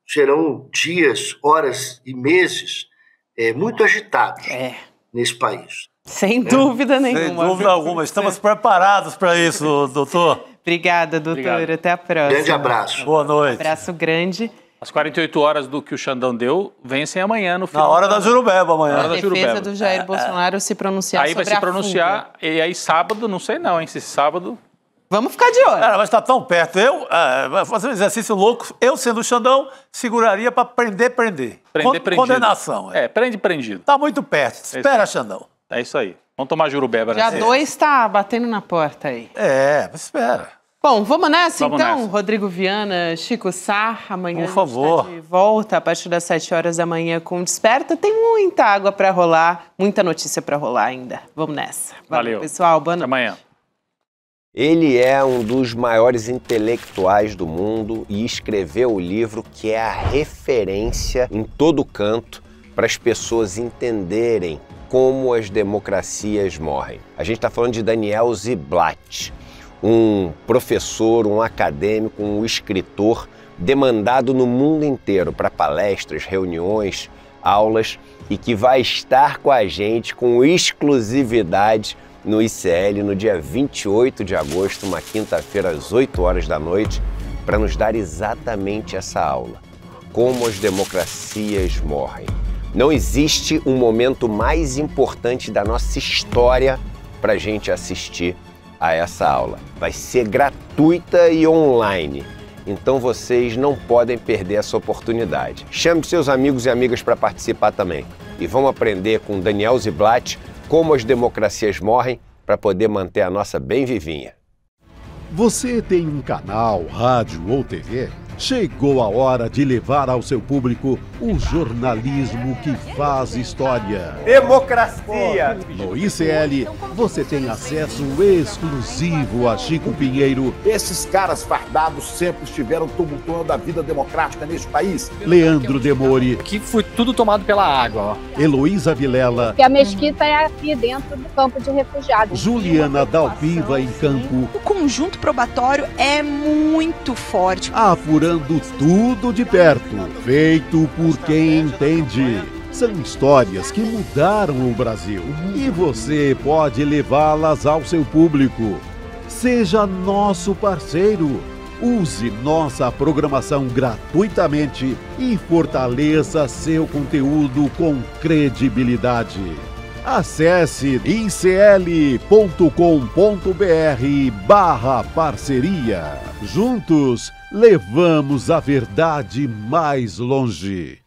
serão dias, horas e meses muito agitados nesse país. Sem dúvida nenhuma. Sem dúvida alguma. Estamos preparados para isso, doutor. Obrigada, doutor. Obrigado. Até a próxima. Grande abraço. Boa noite. Abraço grande. As 48 horas do que o Xandão deu, vencem amanhã no final. Na hora da Jurubeba, amanhã. A defesa do Jair Bolsonaro se pronunciar aí sobre vai se pronunciar, fuga. e aí sábado, não sei não, hein, se sábado... Vamos ficar de olho. Cara, mas está tão perto. Vai fazer um exercício louco. Eu, sendo o Xandão, seguraria para prender. Prender, prendido. Condenação. Prendido. Está muito perto. Espera, Xandão. É isso aí. Vamos tomar Jurubeba. Já 2 está batendo na porta aí. Espera. Bom, vamos nessa Vamos então? nessa. Rodrigo Viana, Chico Sá, amanhã Por favor. a gente tá de volta a partir das 7 horas da manhã com Desperta. Tem muita água para rolar, muita notícia para rolar ainda. Vamos nessa. Valeu. Pessoal. Boa noite. Até amanhã. Ele é um dos maiores intelectuais do mundo e escreveu o livro que é a referência em todo canto para as pessoas entenderem como as democracias morrem. A gente está falando de Daniel Ziblatt, um professor, um acadêmico, um escritor demandado no mundo inteiro para palestras, reuniões, aulas e que vai estar com a gente com exclusividade no ICL no dia 28 de agosto, uma quinta-feira, às 8 horas da noite, para nos dar exatamente essa aula. Como as democracias morrem. Não existe um momento mais importante da nossa história para a gente assistir a essa aula. Vai ser gratuita e online. Então vocês não podem perder essa oportunidade. Chame seus amigos e amigas para participar também. E vamos aprender com Daniel Ziblatt como as democracias morrem para poder manter a nossa bem vivinha. Você tem um canal, rádio ou TV? Chegou a hora de levar ao seu público o jornalismo que faz história. Democracia! No ICL, você tem acesso exclusivo a Chico Pinheiro. Esses caras fardados sempre estiveram tumultuando a vida democrática neste país. Leandro Demore. Que foi tudo tomado pela água. Heloísa Vilela. Que a mesquita é aqui dentro do campo de refugiados. Juliana Dalpiva em campo. O conjunto probatório é muito forte. Apurando tudo de perto, feito por quem entende. São histórias que mudaram o Brasil e você pode levá-las ao seu público. Seja nosso parceiro. Use nossa programação gratuitamente e fortaleça seu conteúdo com credibilidade. Acesse icl.com.br/parceria. Juntos, levamos a verdade mais longe.